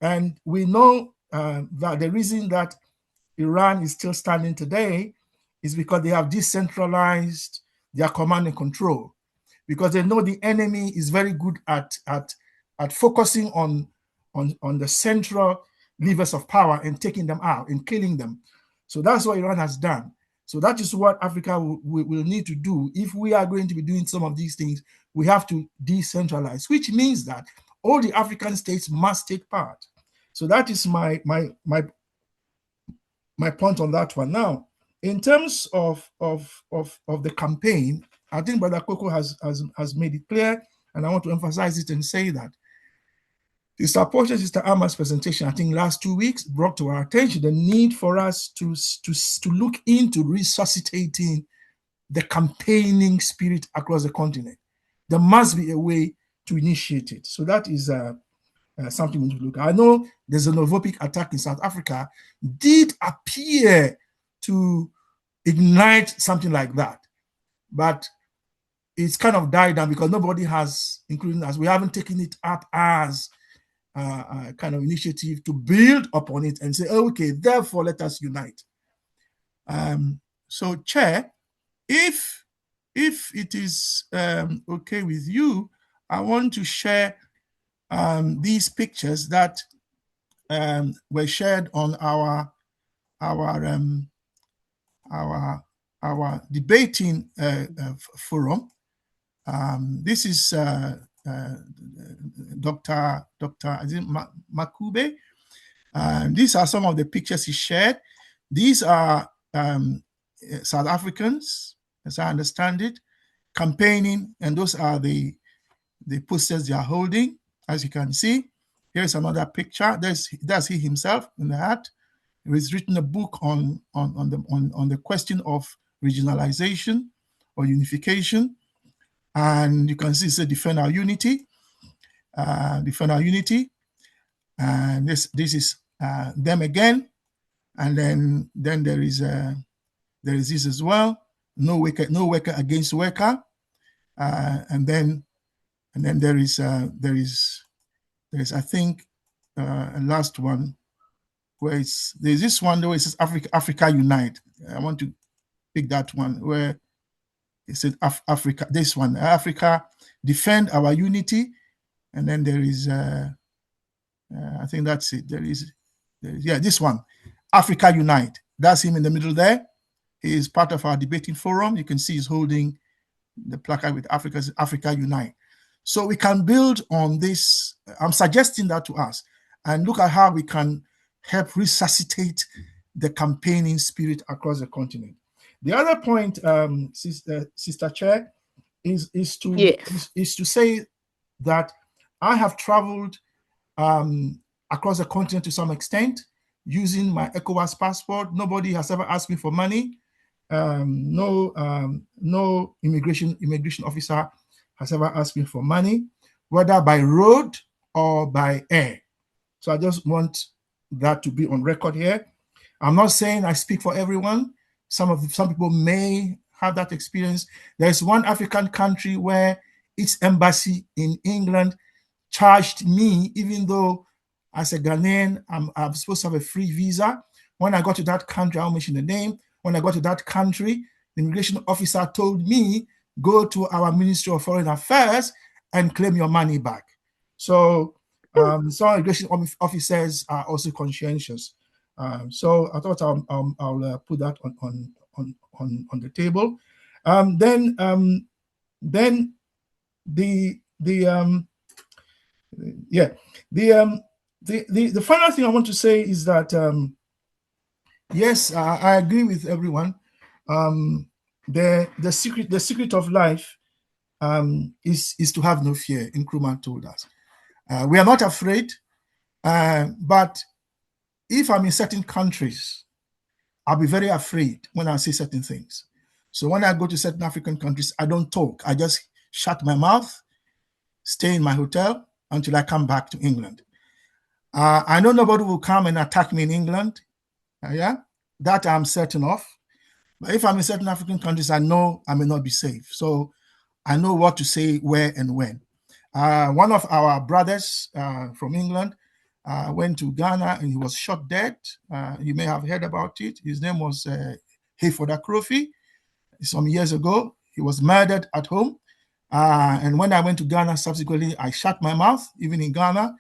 and we know that the reason that Iran is still standing today is because they have decentralized their command and control, because they know the enemy is very good at focusing on the central levers of power and taking them out and killing them. So that's what Iran has done. So that is what Africa will need to do. If we are going to be doing some of these things, we have to decentralize, which means that all the African states must take part. So that is my point on that one. Now, in terms of the campaign, I think Brother Koko has made it clear, and I want to emphasize it and say that Sister Portia, Sister Ama's presentation, I think last 2 weeks, brought to our attention the need for us to look into resuscitating the campaigning spirit across the continent. There must be a way to initiate it. So that is something we need to look at. I know the xenophobic attack in South Africa did appear to ignite something like that, but it's kind of died down because nobody has, including us, we haven't taken it up as a kind of initiative to build upon it and say, okay, therefore let us unite. So, Chair, if it is okay with you, I want to share these pictures that were shared on our debating forum. This is Dr. Makube. These are some of the pictures he shared. These are South Africans, as I understand it, campaigning, and those are the posters they are holding. As you can see, here's another picture. That's he himself in the hat. He's written a book on the question of regionalization or unification, and you can see it's a defend our unity, and this is them again, and then there is this as well. No worker against worker, and then there is I think a last one where there's this one where it says Africa Unite. I want to pick that one where it said Africa. This one, Africa defend our unity, and then there is I think that's it. There is this one, Africa Unite. That's him in the middle there. He is part of our debating forum. You can see he's holding the placard with Africa Unite. So we can build on this. I'm suggesting that to us and look at how we can help resuscitate the campaigning spirit across the continent. The other point, Sister Chair, is to say that I have traveled across the continent to some extent using my ECOWAS passport. Nobody has ever asked me for money. No immigration officer has ever asked me for money, whether by road or by air. So I just want that to be on record here. I'm not saying I speak for everyone. Some people may have that experience. There's one African country where its embassy in England charged me, even though as a Ghanaian, I'm supposed to have a free visa. When I got to that country, I'll mention the name. When I got to that country, the immigration officer told me, go to our Ministry of Foreign Affairs and claim your money back. So some immigration officers are also conscientious. So I thought I'll put that on the table. Then the final thing I want to say is that yes, I agree with everyone. The secret of life is to have no fear, Nkrumah told us. We are not afraid, but if I'm in certain countries, I'll be very afraid when I say certain things. So when I go to certain African countries, I don't talk. I just shut my mouth, stay in my hotel until I come back to England. I know nobody will come and attack me in England. Yeah, that I'm certain of. But if I'm in certain African countries, I know I may not be safe. So I know what to say, where, and when. One of our brothers from England went to Ghana and he was shot dead. You may have heard about it. His name was Hayford Akrofi. Some years ago, he was murdered at home. And when I went to Ghana subsequently, I shut my mouth, even in Ghana.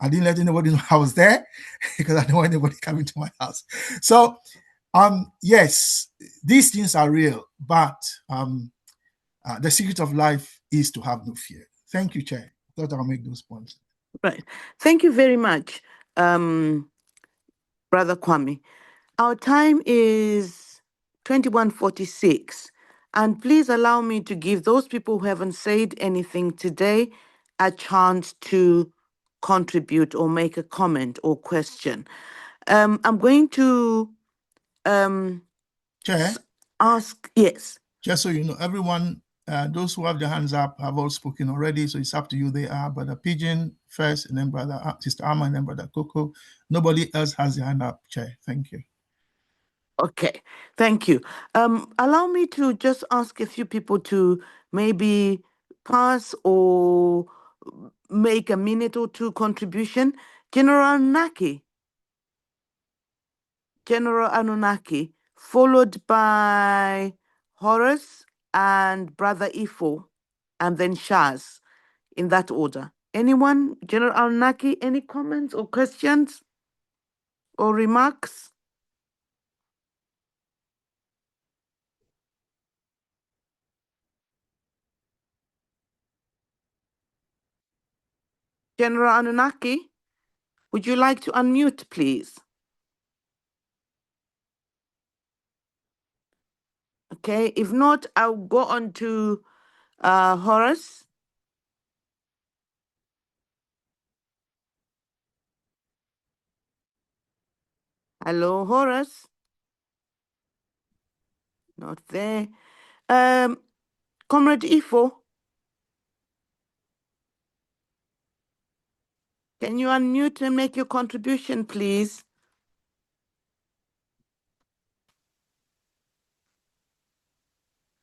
I didn't let anybody know I was there because I don't want anybody coming to my house. So, yes, these things are real, but the secret of life is to have no fear. Thank you, Chair. I thought I'll make those points. Right. Thank you very much, Brother Kwame. Our time is 21:46. And please allow me to give those people who haven't said anything today a chance to contribute or make a comment or question. I'm going to Chair, ask, yes. just so you know, everyone, those who have their hands up have all spoken already, so it's up to you. They are Brother Pigeon first, and then Sister Amma, and then Brother Coco. Nobody else has their hand up, Chair. Thank you. Okay, thank you. Allow me to just ask a few people to maybe pass or make a minute or two contribution. General Anunnaki, followed by Horace and Brother Ifo, and then Shaz, in that order. Anyone? General Anunnaki, any comments or questions or remarks? General Anunnaki, would you like to unmute, please? Okay, if not, I'll go on to Horace. Hello, Horace. Not there. Comrade Ifo, can you unmute and make your contribution, please?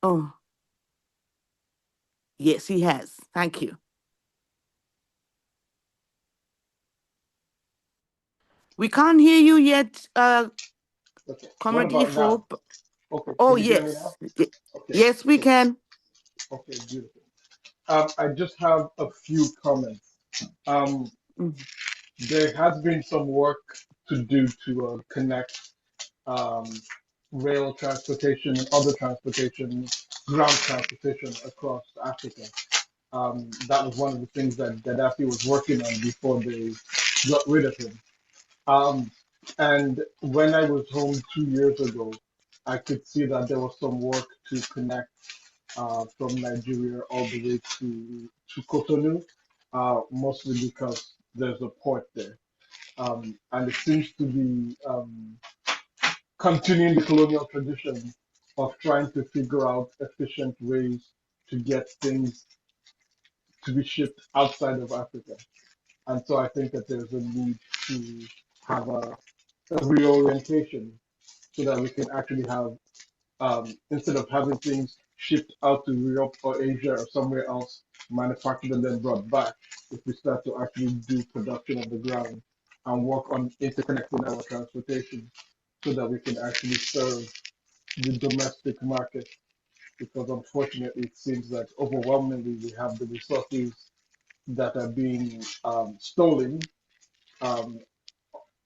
Oh, yes, he has. Thank you. We can't hear you yet, Okay. Comrade What about Ifo. now? Okay. Oh, Can you hear me now? yes. Okay. Yes, we can. Okay. Beautiful. I just have a few comments. Mhm. There has been some work to do to connect um, rail transportation and other transportation, ground transportation across Africa. That was one of the things that Gaddafi was working on before they got rid of him. And when I was home 2 years ago, I could see that there was some work to connect from Nigeria all the way to Cotonou, mostly because there's a port there. And it seems to be continuing the colonial tradition of trying to figure out efficient ways to get things to be shipped outside of Africa. And so I think that there's a need to have a reorientation so that we can actually have, instead of having things shipped out to Europe or Asia or somewhere else, manufactured and then brought back, if we start to actually do production on the ground and work on interconnecting our transportation so that we can actually serve the domestic market. Because unfortunately, it seems that overwhelmingly we have the resources that are being stolen um,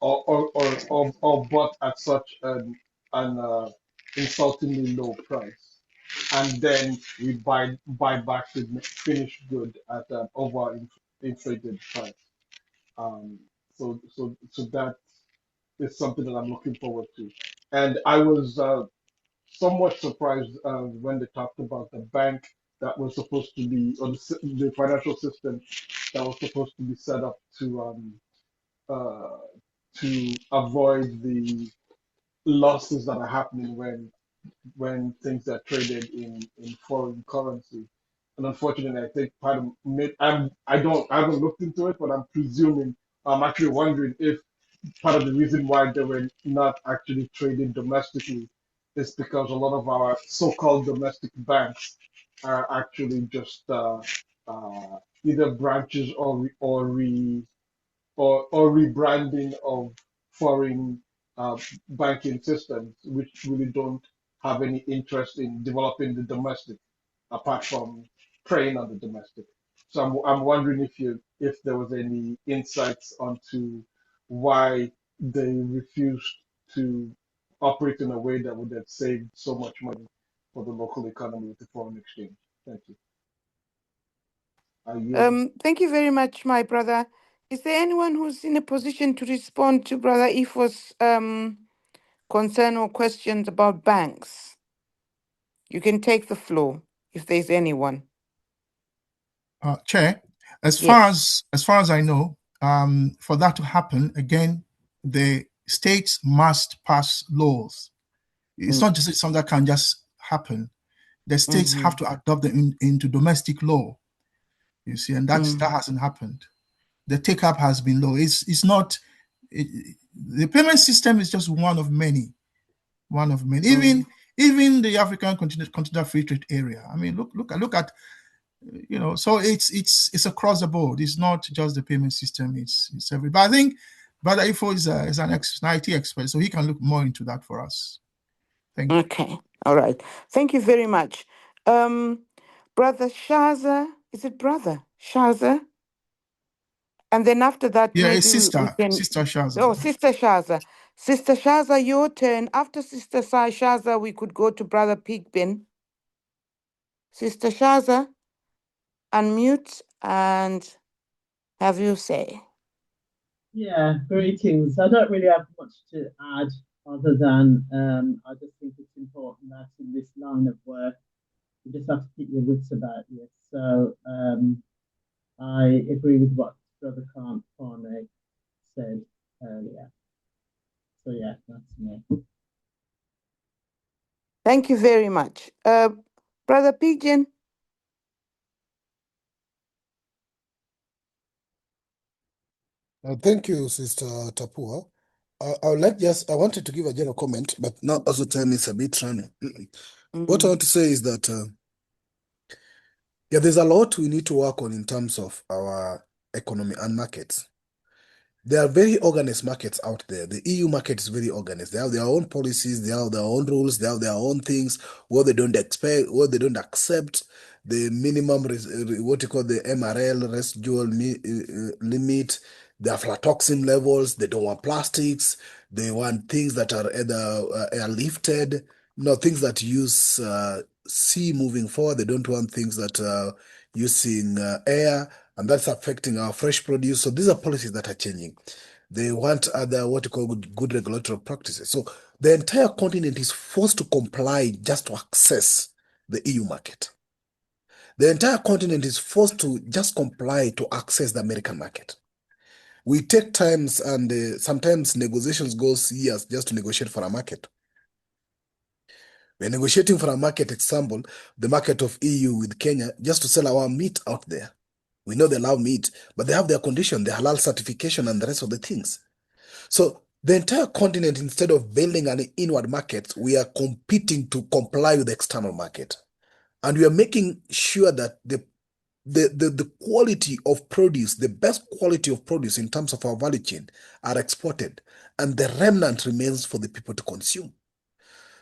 or bought at such an insultingly low price, and then we buy back the finished good at an over inflated price. Um, so that is something that I'm looking forward to, and I was somewhat surprised when they talked about the bank that was supposed to be, or the financial system that was supposed to be set up uh, to avoid the losses that are happening when things are traded in foreign currency. And unfortunately, I think part of I haven't looked into it, but I'm actually wondering if part of the reason why they were not actually trading domestically is because a lot of our so-called domestic banks are actually just either branches or rebranding of foreign banking systems, which really don't have any interest in developing the domestic, apart from preying on the domestic. So I'm wondering if there was any insights onto why they refused to operate in a way that would have saved so much money for the local economy with the foreign exchange. Thank you. I yield. Thank you very much, my brother. Is there anyone who's in a position to respond to Brother Ifo's concern or questions about banks? You can take the floor if there's anyone. Chair, Yes. as far as I know, for that to happen, again, the states must pass laws. It's not just something that can just happen. The states have to adopt them into domestic law. You see, and that hasn't happened. The take-up has been low. It's not. The payment system is just one of many. One of many. Even the African continental free trade area. I mean, look at. So it's across the board. It's not just the payment system. It's every. But I think Brother Ifo is an IT expert, so he can look more into that for us. Thank you. Okay. All right. Thank you very much. Brother Shaza, is it Brother Shaza? And then after that, Yeah, maybe it's Sister Shaza. Oh, Sister Shaza. Sister Shaza, your turn. After Sister Shaza, we could go to Brother Pigbin. Sister Shaza, unmute and have you say. Yeah, greetings. I don't really have much to add other than I just think it's important that in this line of work, you just have to keep your wits about you. So I agree with what Brother Kwame said earlier. So yeah, that's me. Thank you very much. Brother Pigeon. Thank you, Sister Tapua. I wanted to give a general comment, but now also time is a bit running. What I want to say is that, there's a lot we need to work on in terms of our economy and markets. There are very organized markets out there. The EU market is very organized. They have their own policies, they have their own rules, they have their own things, what they don't expect, what they don't accept, the minimum, what you call the MRL, residual limit, the aflatoxin levels, they don't want plastics, they want things that are either airlifted, things that use sea moving forward, they don't want things that are using air, and that's affecting our fresh produce. So these are policies that are changing. They want other what you call good regulatory practices. So the entire continent is forced to comply just to access the EU market. The entire continent is forced to just comply to access the American market. We take times and sometimes negotiations goes years just to negotiate for a market. We're negotiating for a market, example, the market of EU with Kenya, just to sell our meat out there. We know they love meat, but they have their condition, the halal certification and the rest of the things. So the entire continent, instead of building an inward market, we are competing to comply with the external market. And we are making sure that the quality of produce, the best quality of produce in terms of our value chain are exported. And the remnant remains for the people to consume.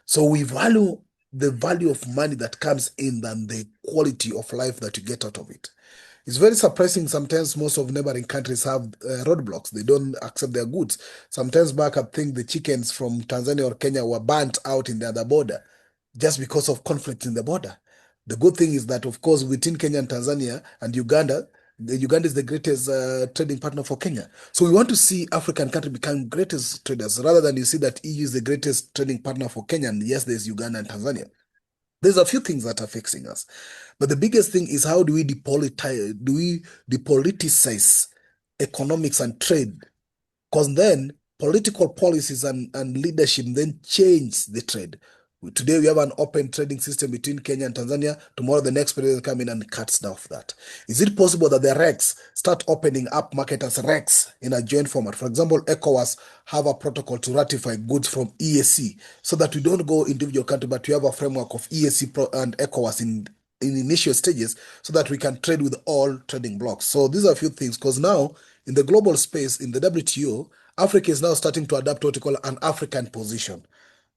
So we value the value of money that comes in than the quality of life that you get out of it. It's very surprising. Sometimes most of neighboring countries have roadblocks. They don't accept their goods. Sometimes back, I think the chickens from Tanzania or Kenya were burnt out in the other border just because of conflict in the border. The good thing is that, of course, within Kenya and Tanzania and Uganda, Uganda is the greatest trading partner for Kenya. So we want to see African countries become greatest traders rather than you see that EU is the greatest trading partner for Kenya. And yes, there's Uganda and Tanzania. There's a few things that are fixing us. But the biggest thing is how do we depoliticize economics and trade? Because then political policies and leadership then change the trade. Today we have an open trading system between Kenya and Tanzania. Tomorrow the next president will come in and cuts off that. Is it possible that the REX start opening up market as REX in a joint format? For example, ECOWAS have a protocol to ratify goods from EAC so that we don't go individual country, but we have a framework of EAC and ECOWAS in initial stages so that we can trade with all trading blocks. So these are a few things because now in the global space, in the WTO, Africa is now starting to adapt what we call an African position.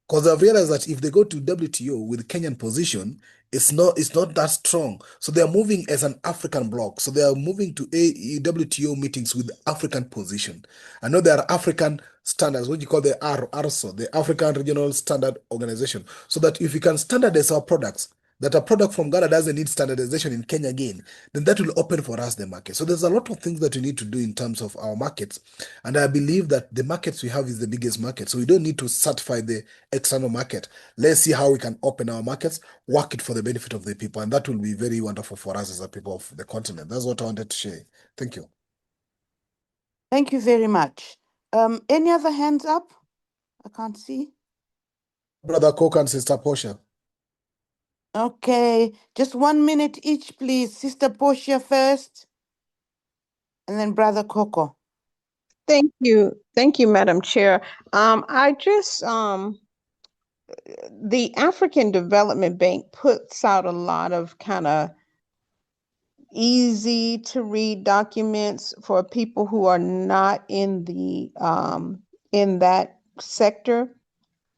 Because I've realized that if they go to WTO with Kenyan position, it's not that strong. So they are moving as an African bloc. So they are moving to WTO meetings with African position. I know there are African standards, what you call the ARSO, the African Regional Standard Organization. So that if we can standardize our products, that a product from Ghana doesn't need standardization in Kenya again, then that will open for us the market. So there's a lot of things that we need to do in terms of our markets. And I believe that the markets we have is the biggest market. So we don't need to certify the external market. Let's see how we can open our markets, work it for the benefit of the people. And that will be very wonderful for us as a people of the continent. That's what I wanted to share. Thank you. Thank you very much. Any other hands up? I can't see. Brother Cook and Sister Portia. Okay, just 1 minute each, please. Sister Portia first, and then Brother Coco. Thank you, Madam Chair. I just the African Development Bank puts out a lot of kind of easy to read documents for people who are not in the in that sector.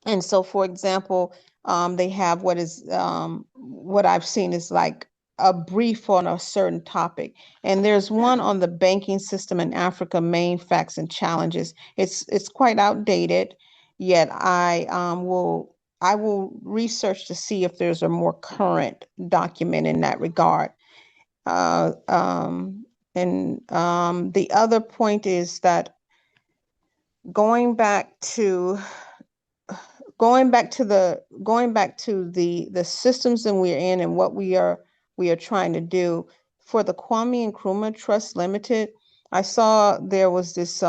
And so, for example, they have what I've seen is like a brief on a certain topic. And there's one on the banking system in Africa, main facts and challenges. It's quite outdated, yet I will research to see if there's a more current document in that regard. The other point is that going back to the systems that we're in and what we are trying to do for the Kwame Nkrumah Trust Limited. I saw there was this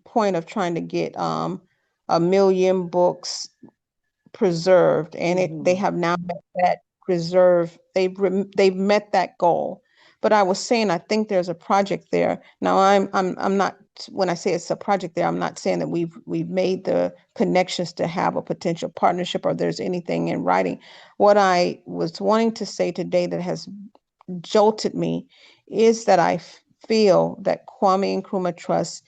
point of trying to get 1 million books preserved, and they have now met that preserve. They've met that goal. But I was saying, I think there's a project there. Now I'm not, when I say it's a project there, I'm not saying that we've made the connections to have a potential partnership or there's anything in writing. What I was wanting to say today that has jolted me is that I feel that Kwame Nkrumah Trust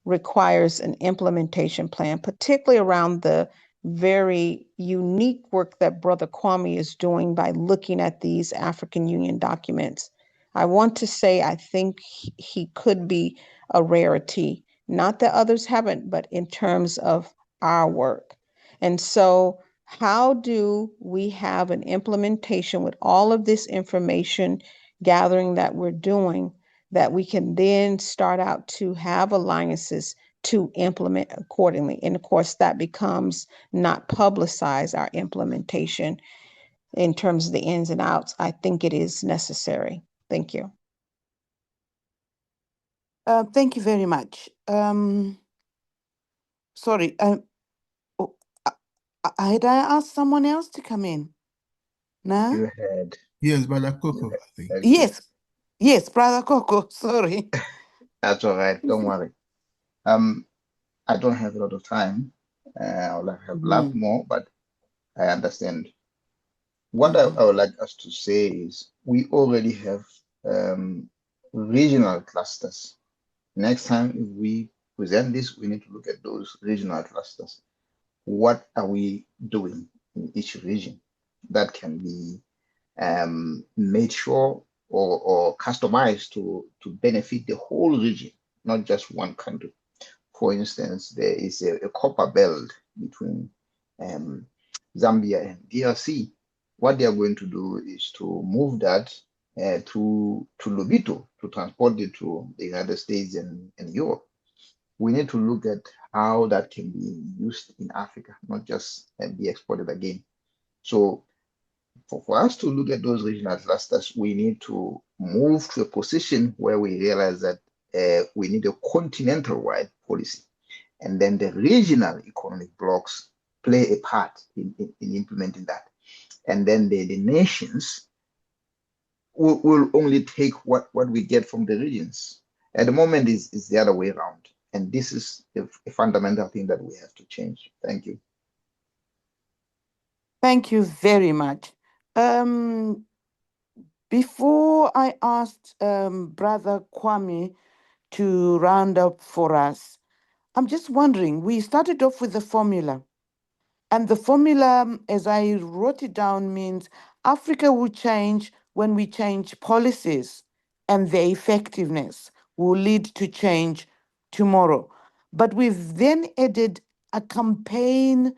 requires an implementation plan, particularly around the very unique work that Brother Kwame is doing by looking at these African Union documents. I want to say I think he could be a rarity, not that others haven't, but in terms of our work. And so how do we have an implementation with all of this information gathering that we're doing that we can then start out to have alliances to implement accordingly? And of course, that becomes not publicize our implementation in terms of the ins and outs. I think it is necessary. Thank you. Thank you very much. Sorry, had I asked someone else to come in? No? You had. Yes, Brother Coco, I think. Okay. Yes, Brother Coco, sorry. That's all right. Don't worry. I don't have a lot of time. I would like to have a lot more, but I understand. What I would like us to say is we already have regional clusters. Next time, if we present this, we need to look at those regional clusters. What are we doing in each region that can be made sure or customized to benefit the whole region, not just one country? For instance, there is a copper belt between Zambia and DRC. What they are going to do is to move that to Lobito to transport it to the United States and Europe. We need to look at how that can be used in Africa, not just be exported again. So for us to look at those regional clusters, we need to move to a position where we realize that we need a continental-wide policy. And then the regional economic blocks play a part in implementing that. And then the nations will only take what we get from the regions. At the moment, is the other way around. And this is a fundamental thing that we have to change. Thank you. Thank you very much. Before I asked Brother Kwame to round up for us, I'm just wondering, we started off with the formula. And the formula, as I wrote it down, means Africa will change when we change policies, and their effectiveness will lead to change tomorrow. But we've then added a campaign,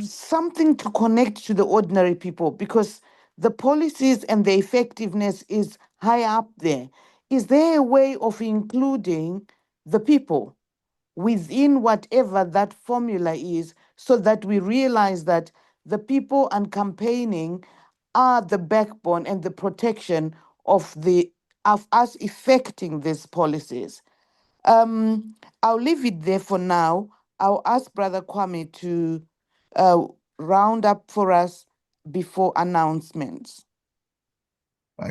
something to connect to the ordinary people, because the policies and the effectiveness is high up there. Is there a way of including the people within whatever that formula is, so that we realize that the people and campaigning are the backbone and the protection of us effecting these policies? I'll leave it there for now. I'll ask Brother Kwame to round up for us before announcements.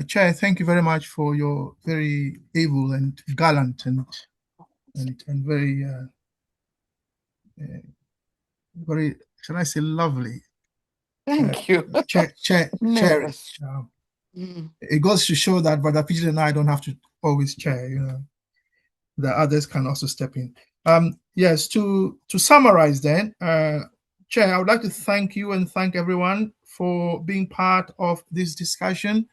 Chair, thank you very much for your very able and gallant and very very, shall I say, lovely. Thank you. Chair. Mm. It goes to show that Brother Pidgeon and I don't have to always chair, the others can also step in. Yes, to summarize then, Chair, I would like to thank you and thank everyone for being part of this discussion.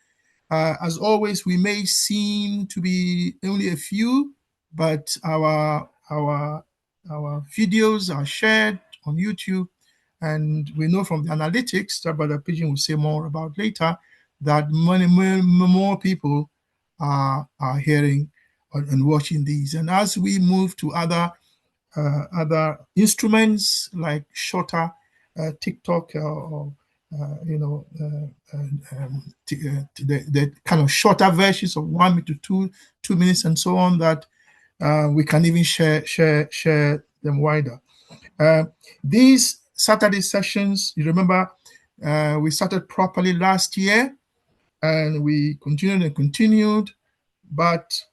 As always, we may seem to be only a few, but our videos are shared on YouTube, and we know from the analytics that Brother Pigeon will say more about later that many more people are hearing and watching these. And as we move to other instruments like shorter TikTok or the kind of shorter versions of 1 minute to 2 minutes and so on, that we can even share them wider. These Saturday sessions, you remember, we started properly last year, and we continued, but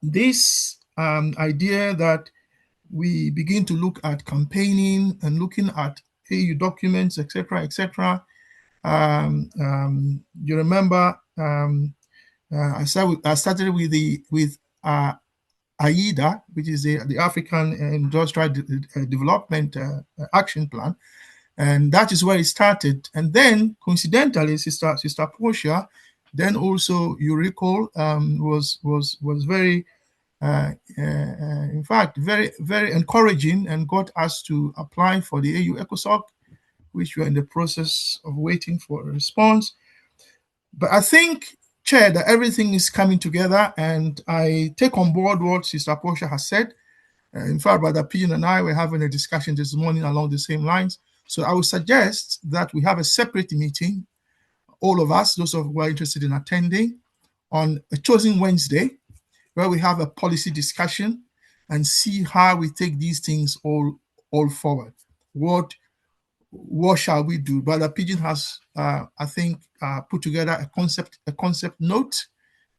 this idea that we begin to look at campaigning and looking at AU documents, etc., etc. You remember, I started with AIDA, which is the African Industrial Development Action Plan, and that is where it started. And then, coincidentally, Sister Portia, then also you recall, was very, in fact, very, very encouraging, and got us to apply for the AU ECOSOC, which we are in the process of waiting for a response. But I think, Chair, that everything is coming together, and I take on board what Sister Portia has said. In fact, Brother Pigeon and I were having a discussion this morning along the same lines. So I would suggest that we have a separate meeting, all of us, those who are interested in attending, on a chosen Wednesday, where we have a policy discussion and see how we take these things all forward. What shall we do? Brother Pigeon has, I think, put together a concept note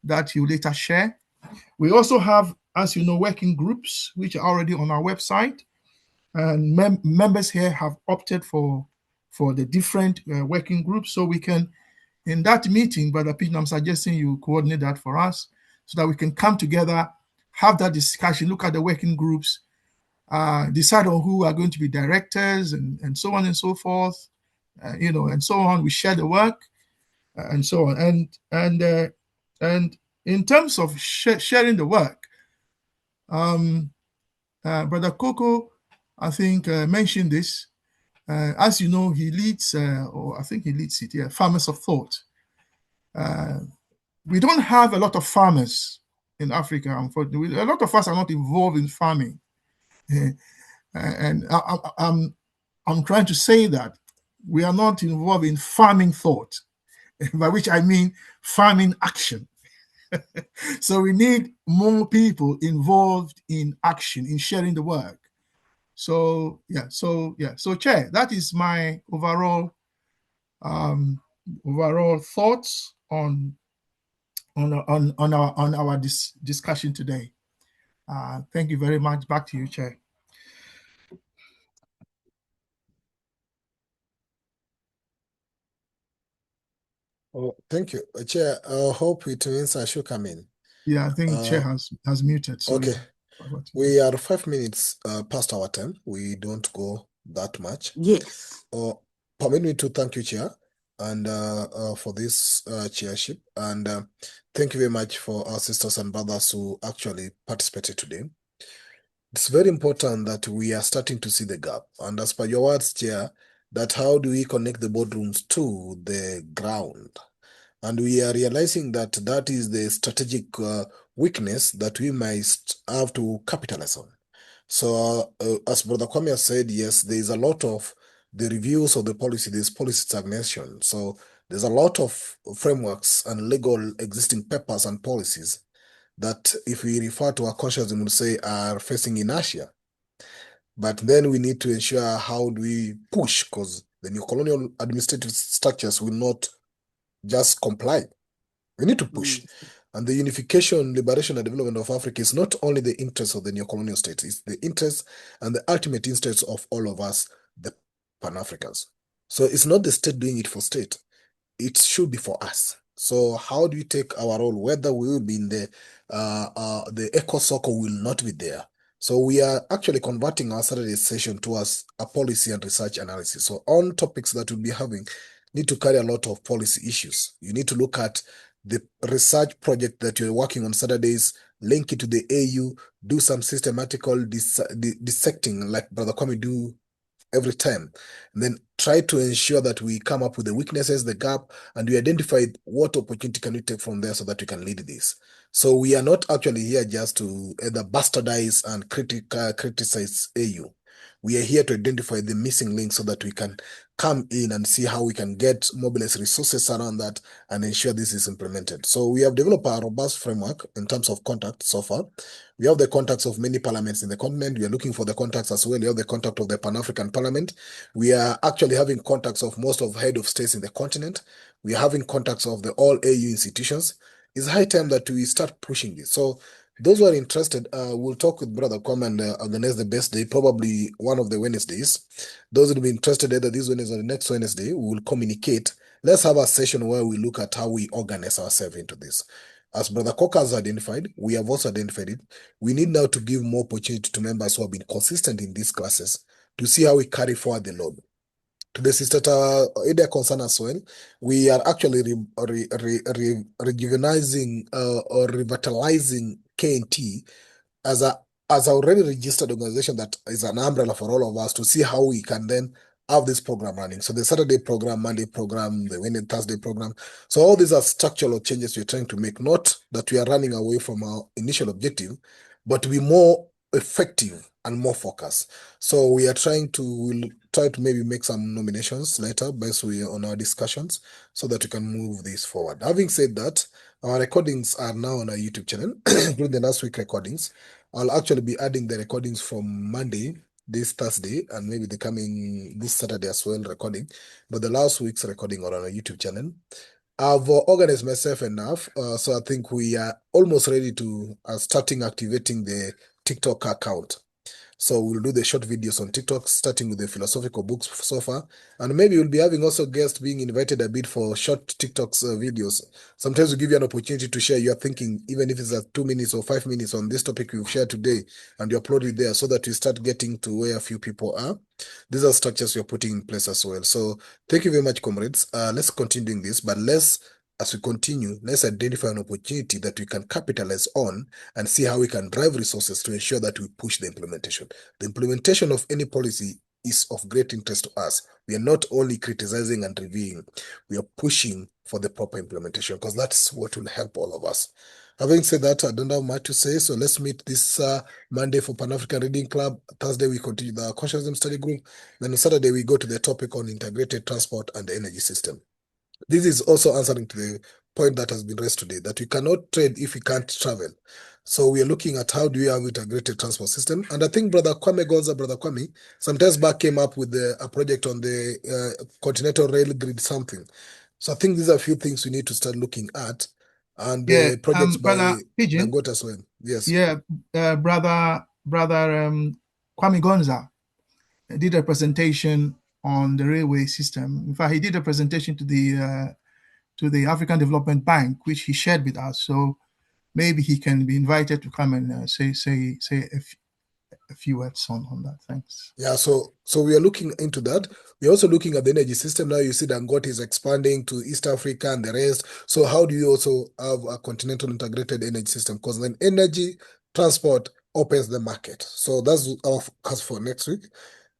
that he will later share. We also have, as you know, working groups, which are already on our website. And members here have opted for the different working groups. So we can, in that meeting, Brother Pigeon, I'm suggesting you coordinate that for us so that we can come together, have that discussion, look at the working groups, decide on who are going to be directors and so on and so forth, and so on. We share the work and so on. And in terms of sharing the work, Brother Coco, I think, mentioned this. As you know, he leads, or I think he leads it, Farmers of Thought. We don't have a lot of farmers in Africa, unfortunately. A lot of us are not involved in farming. And I'm trying to say that we are not involved in farming thought, by which I mean farming action. So we need more people involved in action, in sharing the work. So Chair, that is my overall thoughts on our discussion today. Thank you very much. Back to you, Chair. Oh, thank you, Chair. I hope it means I should come in. Yeah, I think Chair has muted. So okay. Yeah. We are 5 minutes past our time. We don't go that much. Yes. Permit me to thank you, Chair, and for this chairship. And thank you very much for our sisters and brothers who actually participated today. It's very important that we are starting to see the gap. And as per your words, Chair, that how do we connect the boardrooms to the ground? And we are realizing that that is the strategic weakness that we might have to capitalize on. So as Brother Kwame has said, yes, there is a lot of the reviews of the policy, there's policy stagnation. So there's a lot of frameworks and legal existing papers and policies that, if we refer to our conscience, we would say are facing inertia. But then we need to ensure how do we push, because the new colonial administrative structures will not just comply. We need to push. And the unification, liberation, and development of Africa is not only the interest of the neo-colonial states, it's the interest and the ultimate interest of all of us, the Pan-Africans. So it's not the state doing it for state. It should be for us. So how do we take our role, whether we will be in the echo circle will not be there. So we are actually converting our Saturday session towards a policy and research analysis. So on topics that we'll be having need to carry a lot of policy issues. You need to look at the research project that you're working on Saturdays, link it to the AU, do some systematical dissecting like Brother Kwame do every time, and then try to ensure that we come up with the weaknesses, the gap, and we identify what opportunity can we take from there so that we can lead this. So we are not actually here just to either bastardize and criticize AU. We are here to identify the missing links so that we can come in and see how we can get mobilized resources around that and ensure this is implemented. So we have developed a robust framework in terms of contacts so far. We have the contacts of many parliaments in the continent. We are looking for the contacts as well. We have the contact of the Pan-African Parliament. We are actually having contacts of most of head of states in the continent. We are having contacts of the all AU institutions. It's high time that we start pushing this. So those who are interested, we'll talk with Brother Kwame and organize the best day, probably one of the Wednesdays. Those who will be interested either this Wednesday or the next Wednesday, we will communicate. Let's have a session where we look at how we organize ourselves into this. As Brother Coker has identified, we have also identified it. We need now to give more opportunity to members who have been consistent in these classes to see how we carry forward the load. To the sister area concern as well, we are actually rejuvenizing or revitalizing KNT as a already registered organization that is an umbrella for all of us to see how we can then have this program running. So the Saturday program, Monday program, the Wednesday, Thursday program. So all these are structural changes we're trying to make, not that we are running away from our initial objective, but to be more effective and more focused. So we are we'll try to maybe make some nominations later based on our discussions so that we can move this forward. Having said that, our recordings are now on our YouTube channel, including the last week recordings. I'll actually be adding the recordings from Monday, this Thursday, and maybe the coming this Saturday as well recording. But the last week's recording are on our YouTube channel. I've organized myself enough, so I think we are almost ready to starting activating the TikTok account. So we'll do the short videos on TikTok, starting with the philosophical books so far. And maybe we'll be having also guests being invited a bit for short TikToks videos. Sometimes we give you an opportunity to share your thinking, even if it's at 2 minutes or 5 minutes on this topic we've shared today, and you upload it there so that we start getting to where a few people are. These are structures we're putting in place as well. So thank you very much, comrades. Let's continue doing this, but as we continue, let's identify an opportunity that we can capitalize on and see how we can drive resources to ensure that we push the implementation. The implementation of any policy is of great interest to us. We are not only criticizing and reviewing, we are pushing for the proper implementation because that's what will help all of us. Having said that, I don't have much to say, so let's meet this Monday for Pan-African Reading Club. Thursday, we continue the consciousness study group. Then on Saturday, we go to the topic on integrated transport and the energy system. This is also answering to the point that has been raised today, that we cannot trade if we can't travel. So we are looking at how do we have integrated transport system. And I think Brother Kwame, sometimes back came up with a project on the continental rail grid something. So I think these are a few things we need to start looking at. And the projects by Pigeon, Dangote as well. Yes. Yeah, brother Kwame Gonza did a presentation on the railway system. In fact, he did a presentation to the African Development Bank, which he shared with us. So maybe he can be invited to come and say a few words on that. Thanks. Yeah, so we are looking into that. We're also looking at the energy system. Now you see Dangote is expanding to East Africa and the rest. So how do you also have a continental integrated energy system? Because then energy transport opens the market. So that's our focus for next week.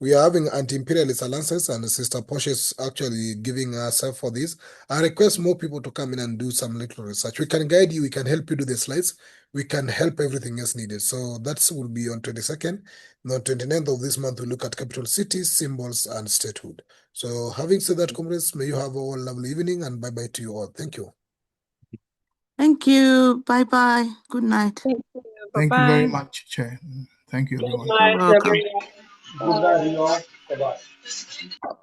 We are having anti-imperialist alliances, and Sister Porsche is actually giving herself for this. I request more people to come in and do some little research. We can guide you. We can help you do the slides. We can help everything else needed. So that will be on 22nd. On 29th of this month, we look at capital cities, symbols, and statehood. So having said that, comrades, may you have a lovely evening, and bye-bye to you all. Thank you. Thank you. Bye-bye. Good night. Thank you very much, Chair. Thank you, everyone. You're welcome. Good night, y'all. Bye-bye.